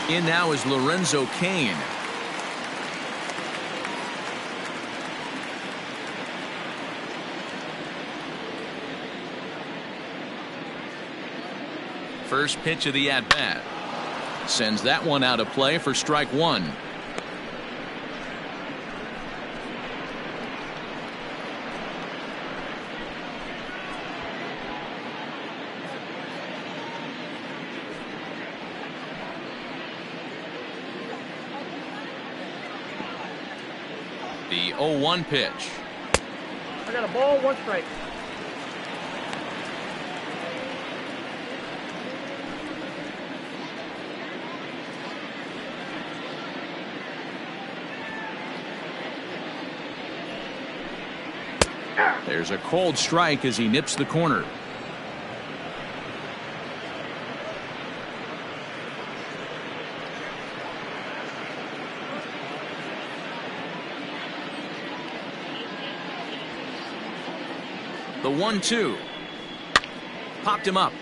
In now is Lorenzo Cain. First pitch of the at-bat. Sends that one out of play for strike 1. The 0-1 pitch. I got a ball, 1 strike. There's a cold strike as he nips the corner. The 1-2. Popped him up.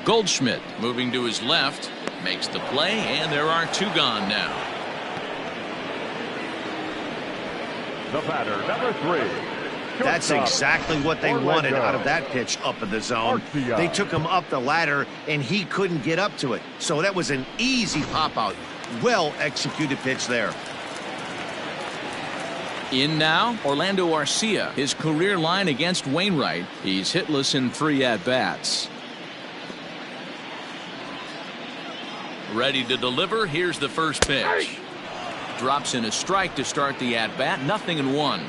Goldschmidt moving to his left. Makes the play, and there are 2 gone now. The batter, number 3. That's exactly what they wanted out of that pitch up in the zone. They took him up the ladder, and he couldn't get up to it. So that was an easy pop-out. Well-executed pitch there. In now, Orlando Arcia. His career line against Wainwright. He's hitless in 3 at-bats. Ready to deliver. Here's the first pitch. Drops in a strike to start the at-bat. 0-1.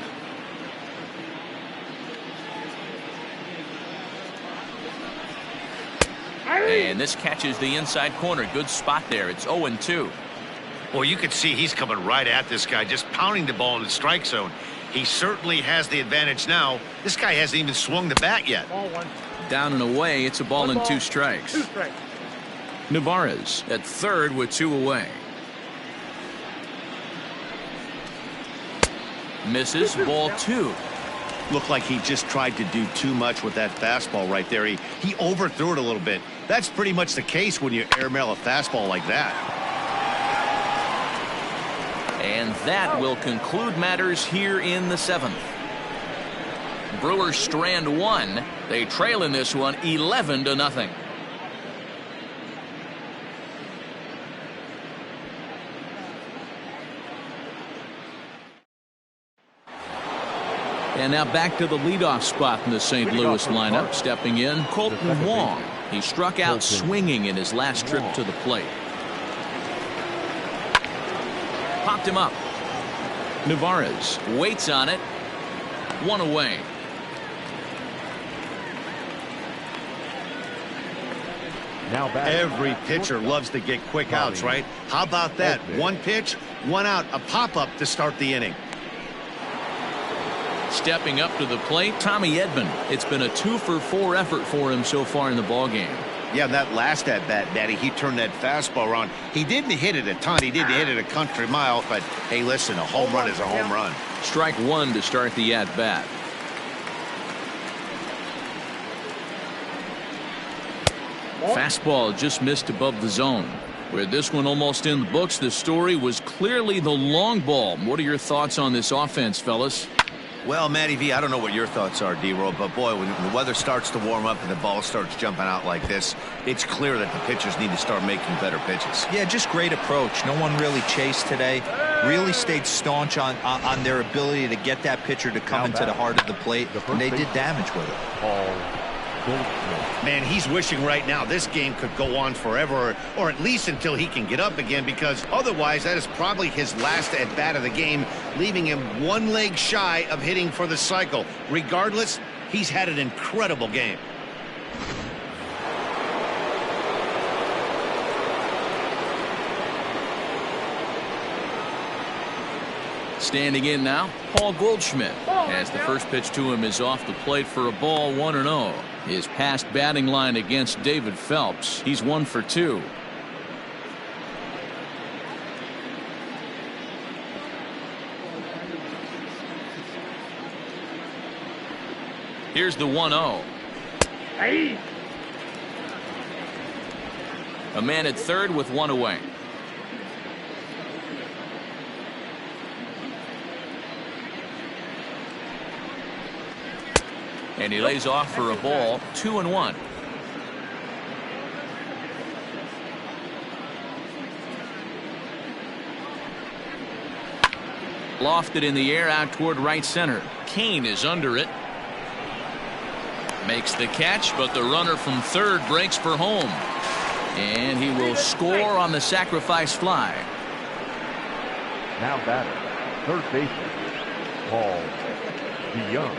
And this catches the inside corner. Good spot there. It's 0-2. Well, you can see he's coming right at this guy, just pounding the ball in the strike zone. He certainly has the advantage now. This guy hasn't even swung the bat yet. Ball one. Down and away, it's a ball and 2 strikes. 2 strikes. Navarez at third with 2 away. Misses, ball 2. Looked like he just tried to do too much with that fastball right there. He overthrew it a little bit. That's pretty much the case when you airmail a fastball like that. And that will conclude matters here in the 7th. Brewers strand 1. They trail in this one 11-0. And now back to the leadoff spot in the St. Louis lineup. Stepping in, Colton Wong. He struck out swinging in his last trip to the plate. Popped him up. Navarez waits on it. 1 away. Now back. Every pitcher loves to get quick outs, right? How about that? 1 pitch, 1 out, a pop-up to start the inning. Stepping up to the plate, Tommy Edman. It's been a 2-for-4 effort for him so far in the ballgame. Yeah, that last at-bat, Daddy, he turned that fastball around. He didn't hit it a ton. He didn't hit it a country mile, but hey, listen, a home run is a home run. Strike 1 to start the at-bat. Fastball just missed above the zone. With this one almost in the books, the story was clearly the long ball. What are your thoughts on this offense, fellas? Well, Matty V, I don't know what your thoughts are, D-Roll, but boy, when the weather starts to warm up and the ball starts jumping out like this, it's clear that the pitchers need to start making better pitches. Yeah, just great approach. No one really chased today. Really stayed staunch on their ability to get that pitcher to come into the heart of the plate, and they did damage with it. Man, he's wishing right now this game could go on forever, or at least until he can get up again, because otherwise that is probably his last at-bat of the game, leaving him 1 leg shy of hitting for the cycle. Regardless, he's had an incredible game. Standing in now, Paul Goldschmidt, as the first pitch to him is off the plate for a ball, 1-0. His past batting line against David Phelps, he's 1 for 2. Here's the 1-0. Hey. A man at third with 1 away. And he lays off for a ball, 2-1. Lofted in the air out toward right center. Kane is under it. Makes the catch, but the runner from third breaks for home. And he will score on the sacrifice fly. Now batter, third baseman, Paul DeYoung.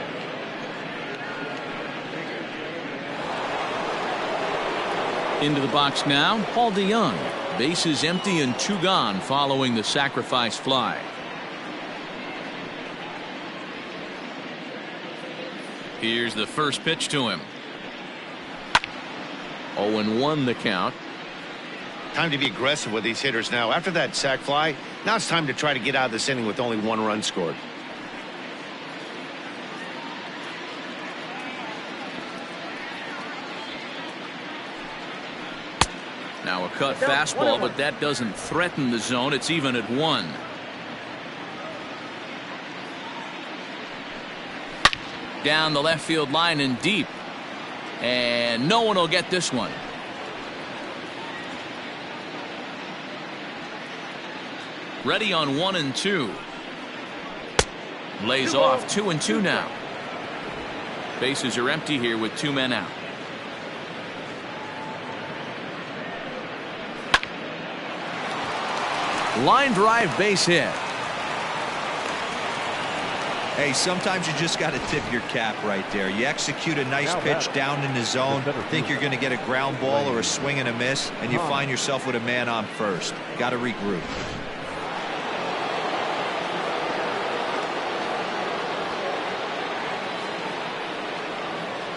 Into the box now, Paul DeYoung. Bases empty and 2 gone following the sacrifice fly. Here's the first pitch to him. 0-1 the count. Time to be aggressive with these hitters now. After that sac fly, now it's time to try to get out of this inning with only 1 run scored. Now a cut fastball, but that doesn't threaten the zone. It's even at 1. Down the left field line and deep. And no one will get this one. Ready on 1-2. Lays off 2-2 now. Bases are empty here with 2 men out. Line drive, base hit. Hey, sometimes you just got to tip your cap right there. You execute a nice pitch down in the zone, think you're going to get a ground ball or a swing and a miss, and you find yourself with a man on first. Got to regroup.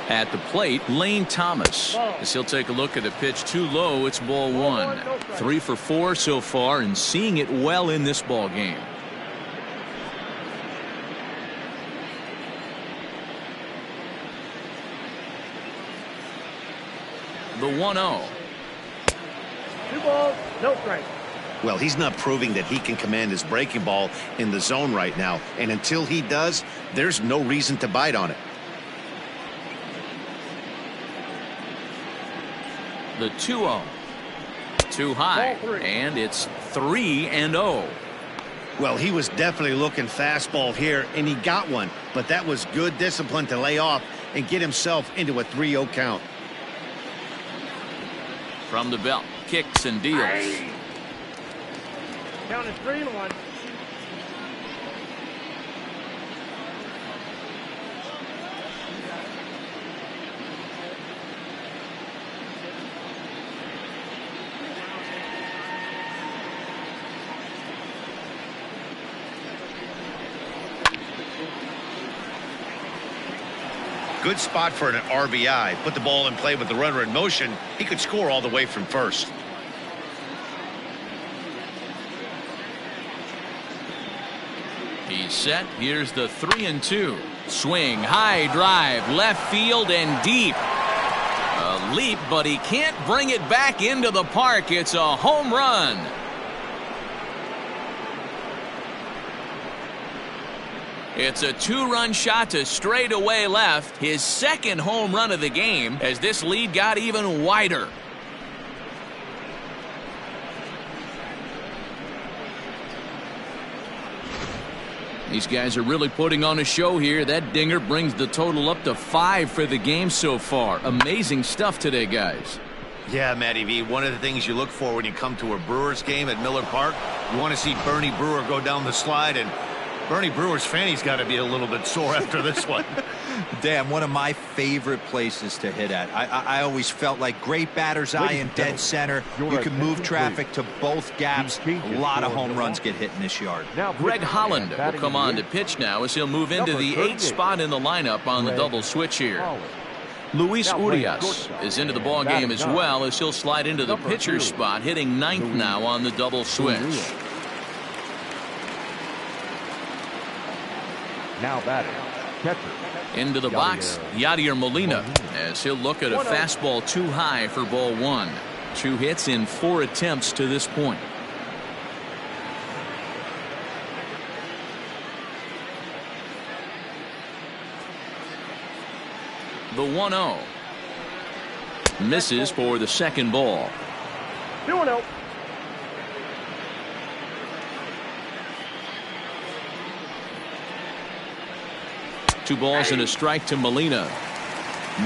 At the plate, Lane Thomas. As he'll take a look at a pitch too low, it's ball one. 3 for 4 so far and seeing it well in this ball game. The 1-0. 2 balls, no strikes. Well, he's not proving that he can command his breaking ball in the zone right now. And until he does, there's no reason to bite on it. The 2-0. Too high. And it's 3-0. Well, he was definitely looking fastball here, and he got one. But that was good discipline to lay off and get himself into a 3-0 count. From the belt, kicks and deals. Count is 3-1. Good spot for an RBI. Put the ball in play with the runner in motion. He could score all the way from first. He's set. Here's the 3-2. Swing, high drive, left field and deep. A leap, but he can't bring it back into the park. It's a home run. It's a 2-run shot to straightaway left. His second home run of the game as this lead got even wider. These guys are really putting on a show here. That dinger brings the total up to 5 for the game so far. Amazing stuff today, guys. Yeah, Matty V, one of the things you look for when you come to a Brewers game at Miller Park, you want to see Bernie Brewer go down the slide, and Bernie Brewer's fanny's got to be a little bit sore after this one. Dan, one of my favorite places to hit at. I always felt like great batter's eye in dead center. You can move traffic to both gaps. A lot of home runs get hit in this yard. Greg Holland will come on to pitch now as he'll move into the 8th spot in the lineup on the double switch here. Luis Urias is into the ball game as well as he'll slide into the pitcher's spot, hitting 9th now on the double switch. Now batting, catcher. Into the box, Yadier Molina, as he'll look at a fastball too high for ball 1. 2 hits in 4 attempts to this point. The 1-0. Misses for the second ball. 2-0. Two balls and a strike to Molina.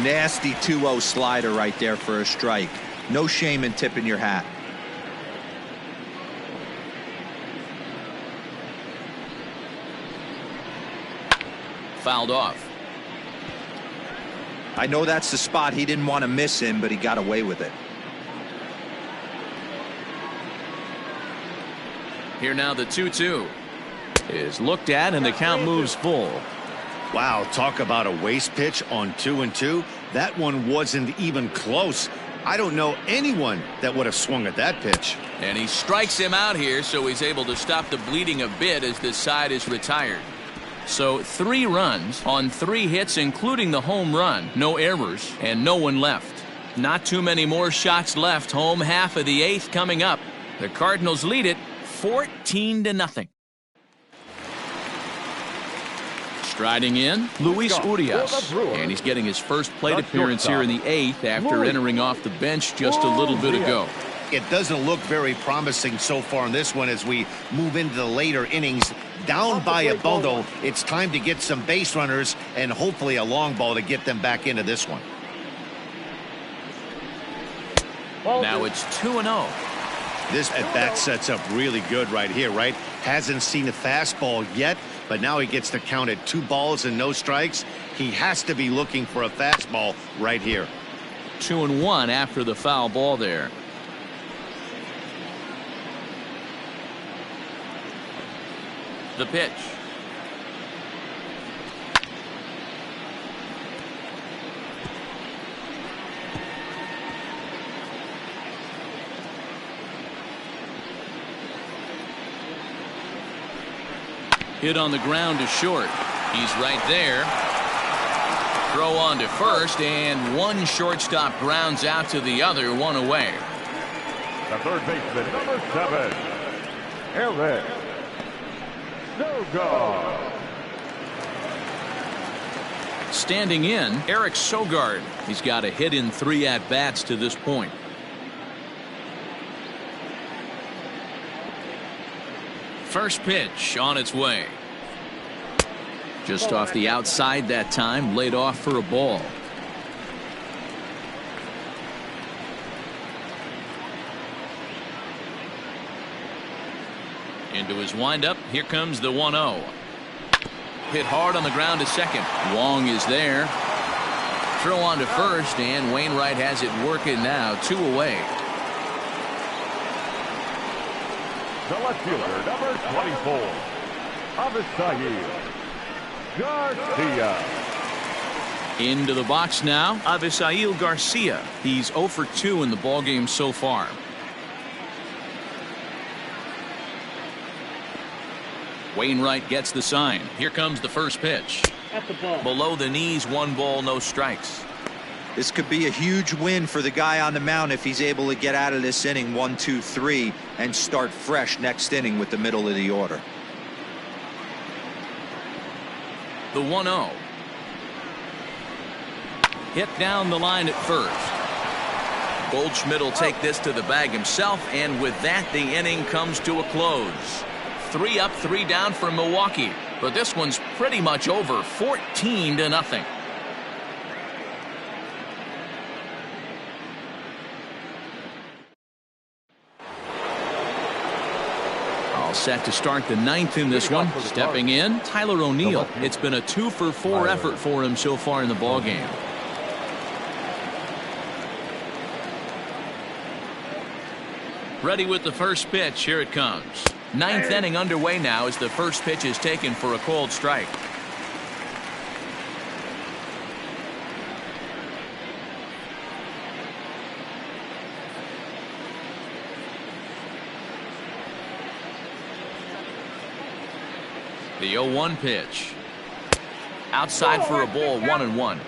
Nasty 2-0 slider right there for a strike. No shame in tipping your hat. Fouled off. I know that's the spot he didn't want to miss in, but he got away with it. Here now the 2-2 is looked at and the count moves full. Wow, talk about a waste pitch on 2-2. That one wasn't even close. I don't know anyone that would have swung at that pitch. And he strikes him out here, so he's able to stop the bleeding a bit as this side is retired. So 3 runs on 3 hits, including the home run. No errors and no one left. Not too many more shots left. Home half of the 8th coming up. The Cardinals lead it 14-0. Striding in, Luis Urias, and he's getting his first plate appearance here in the 8th after entering off the bench just a little bit ago. It doesn't look very promising so far in this one as we move into the later innings. Down by a bundle, it's time to get some base runners and hopefully a long ball to get them back into this one. Now it's 2-0. This at-bat sets up really good right here, right? Hasn't seen a fastball yet, but now he gets to count at 2 balls and no strikes. He has to be looking for a fastball right here. 2-1 after the foul ball there. The pitch. Hit on the ground to short. He's right there. Throw on to first, and one shortstop grounds out to the other, one away. The third baseman, number 7, Eric Sogard. Standing in, Eric Sogard. He's got a hit in 3 at-bats to this point. First pitch on its way. Just off the outside that time, laid off for a ball. Into his windup, here comes the 1-0. Hit hard on the ground to second. Wong is there. Throw on to first, and Wainwright has it working now, 2 away. The left fielder, number 24, Avisail Garcia. Into the box now, Avisail Garcia. He's 0 for 2 in the ballgame so far. Wainwright gets the sign. Here comes the first pitch. At the ball. Below the knees, 1 ball, no strikes. This could be a huge win for the guy on the mound if he's able to get out of this inning 1, 2, 3 and start fresh next inning with the middle of the order. The 1-0. Hit down the line at first. Goldschmidt will take this to the bag himself, and with that, the inning comes to a close. 3 up, 3 down for Milwaukee, but this one's pretty much over, 14-0. All set to start the 9th in this one. Stepping in, Tyler O'Neill. It's been a 2 for 4 effort for him so far in the ballgame. Ready with the first pitch. Here it comes. 9th inning underway now as the first pitch is taken for a called strike. The 0-1 pitch. Outside for a ball, 1-1.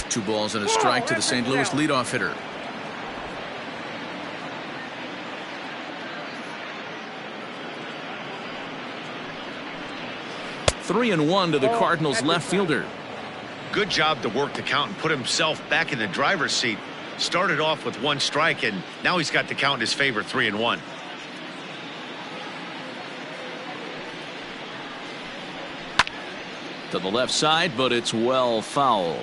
Two balls and a strike to the St. Louis leadoff hitter. Three and one to the Cardinals left fielder. Good job to work the count and put himself back in the driver's seat. Started off with 1 strike, and now he's got the count in his favor, 3-1. To the left side, but it's well foul.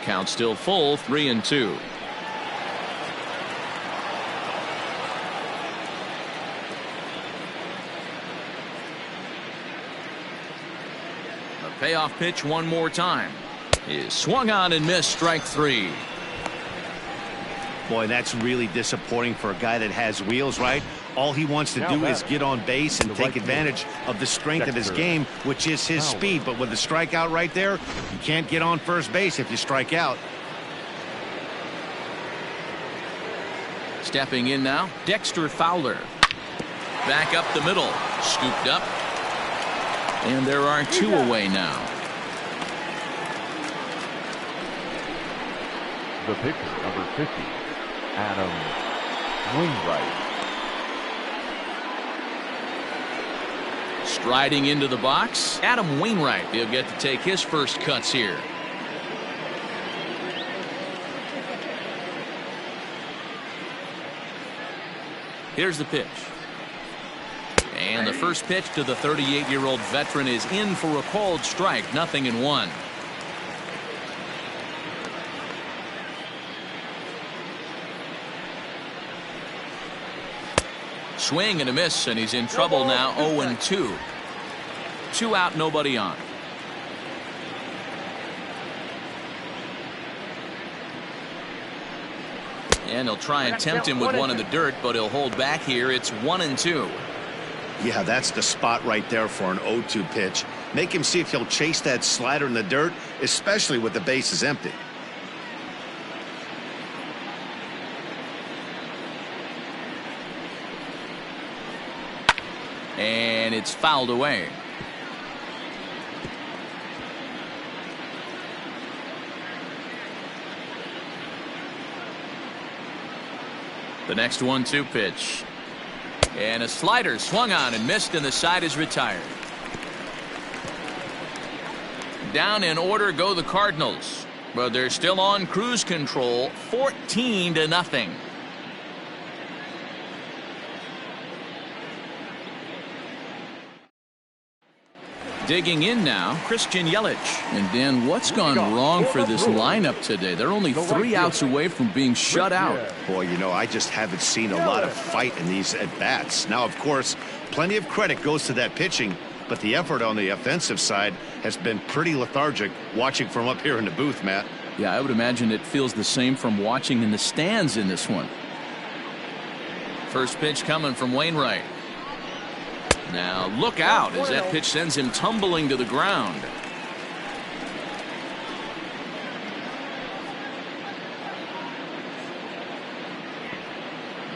Count still full, 3-2. The payoff pitch one more time. Is swung on and missed, strike 3. Boy, that's really disappointing for a guy that has wheels, right? All he wants to do is get on base and take advantage of the strength of his game, which is his speed. But with the strikeout right there, you can't get on first base if you strike out. Stepping in now, Dexter Fowler. Back up the middle, scooped up. And there are 2 away now. The pitcher, number 50, Adam Wainwright. Striding into the box, Adam Wainwright. He'll get to take his first cuts here. Here's the pitch. And the first pitch to the 38-year-old veteran is in for a called strike, 0-1. Swing and a miss, and he's in trouble now, 0-2. 2 out, nobody on. And they'll try and tempt him with one in the dirt, but he'll hold back here. It's 1-2. Yeah, that's the spot right there for an 0-2 pitch. Make him see if he'll chase that slider in the dirt, especially with the bases empty. And it's fouled away. The next 1-2 pitch. And a slider swung on and missed, and the side is retired. Down in order go the Cardinals, but they're still on cruise control, 14-0. Digging in now, Christian Yelich. And Dan, what's gone wrong for this lineup today? They're only 3 outs away from being shut out. Boy, you know, I just haven't seen a lot of fight in these at-bats. Now, of course, plenty of credit goes to that pitching, but the effort on the offensive side has been pretty lethargic watching from up here in the booth, Matt. Yeah, I would imagine it feels the same from watching in the stands in this one. First pitch coming from Wainwright. Now look out as that pitch sends him tumbling to the ground.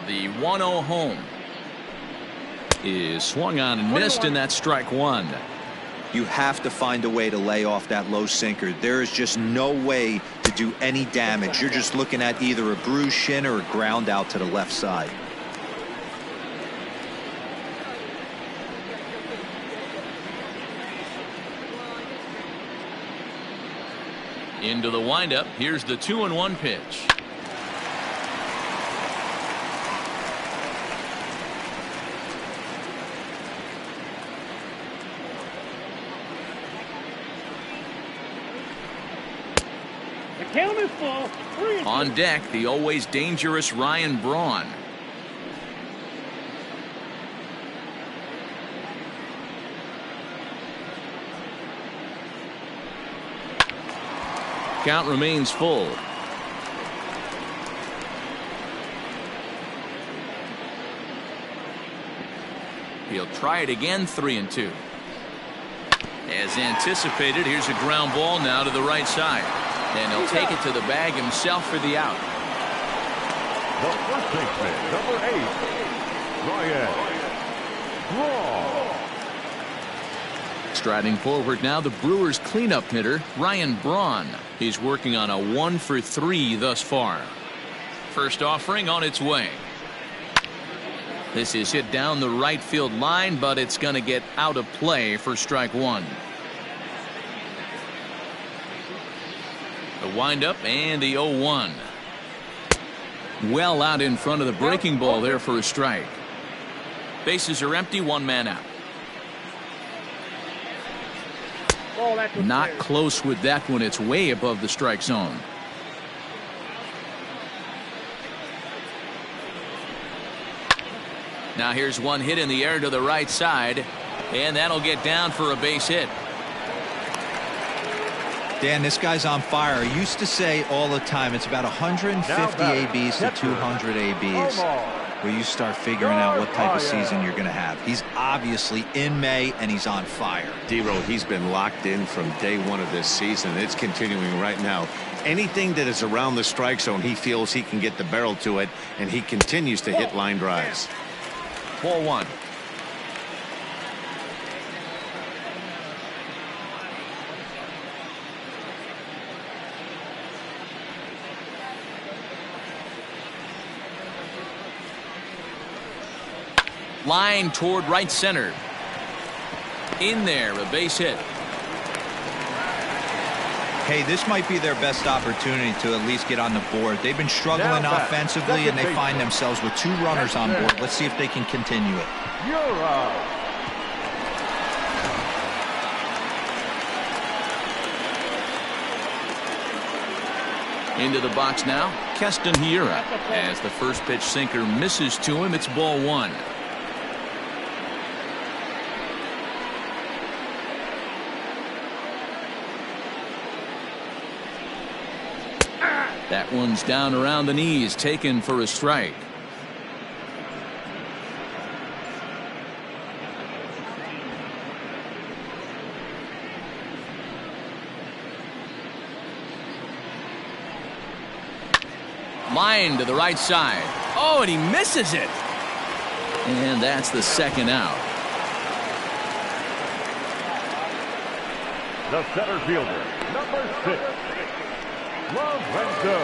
The 1-0 home is swung on and missed, and that's strike one. You have to find a way to lay off that low sinker. There is just no way to do any damage. You're just looking at either a bruised shin or a ground out to the left side. Into the windup. Here's the 2-1 pitch. The count is full. On deck, the always dangerous Ryan Braun. Count remains full. He'll try it again, 3-2. As anticipated, here's a ground ball now to the right side. And he'll take it to the bag himself for the out. The first baseman, number 8, Ryan Braun. Striding forward now, the Brewers cleanup hitter, Ryan Braun. He's working on a 1-for-3 thus far. First offering on its way. This is hit down the right field line, but it's going to get out of play for strike one. The windup and the 0-1. Well out in front of the breaking ball there for a strike. Bases are empty, 1 man out. Not close with that one. It's way above the strike zone. Now here's one hit in the air to the right side, and that'll get down for a base hit. Dan, this guy's on fire. I used to say all the time it's about 150 ABs to 200 ABs where you start figuring out what type of season you're going to have. He's obviously in May, and he's on fire. D-Row, he's been locked in from day one of this season. It's continuing right now. Anything that is around the strike zone, he feels he can get the barrel to it, and he continues to hit line drives. 4-1. Line toward right center. In there, a base hit. Hey, this might be their best opportunity to at least get on the board. They've been struggling offensively, and they find themselves with 2 runners on board. Let's see if they can continue it. You're out. Into the box now, Keston Hiura. As the first pitch sinker misses to him, it's ball 1. That one's down around the knees, taken for a strike. Line to the right side. Oh, and he misses it. And that's the second out. The center fielder, number 6, Lorenzo.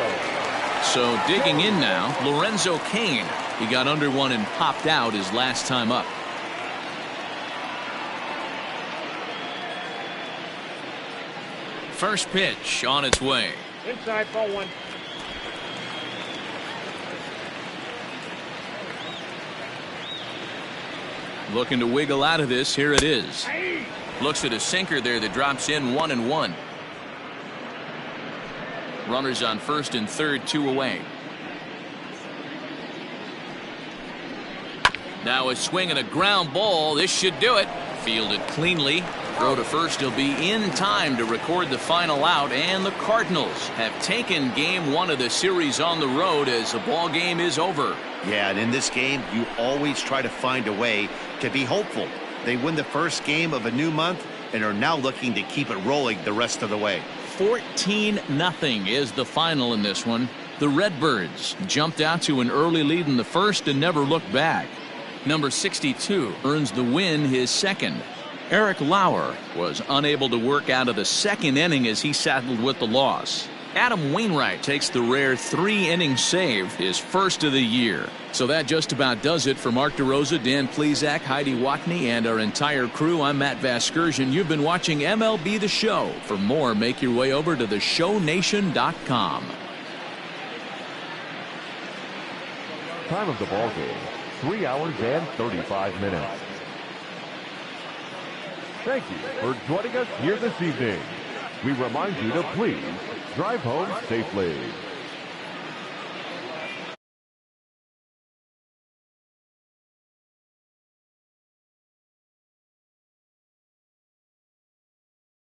So digging in now, Lorenzo Cain. He got under one and popped out his last time up. First pitch on its way. Inside, ball 1. Looking to wiggle out of this. Here it is. Looks at a sinker there that drops in 1-1. Runners on first and third, 2 away. Now a swing and a ground ball. This should do it. Fielded cleanly. Throw to first. He'll be in time to record the final out. And the Cardinals have taken game 1 of the series on the road as the ball game is over. Yeah, and in this game, you always try to find a way to be hopeful. They win the first game of a new month and are now looking to keep it rolling the rest of the way. 14-0 is the final in this one. The Redbirds jumped out to an early lead in the first and never looked back. Number 62 earns the win, his second. Eric Lauer was unable to work out of the second inning as he saddled with the loss. Adam Wainwright takes the rare 3-inning save, his first of the year. So that just about does it for Mark DeRosa, Dan Plesac, Heidi Watney, and our entire crew. I'm Matt Vasgersian. You've been watching MLB The Show. For more, make your way over to theshownation.com. Time of the ball game, 3 hours and 35 minutes. Thank you for joining us here this evening. We remind you to please drive home safely.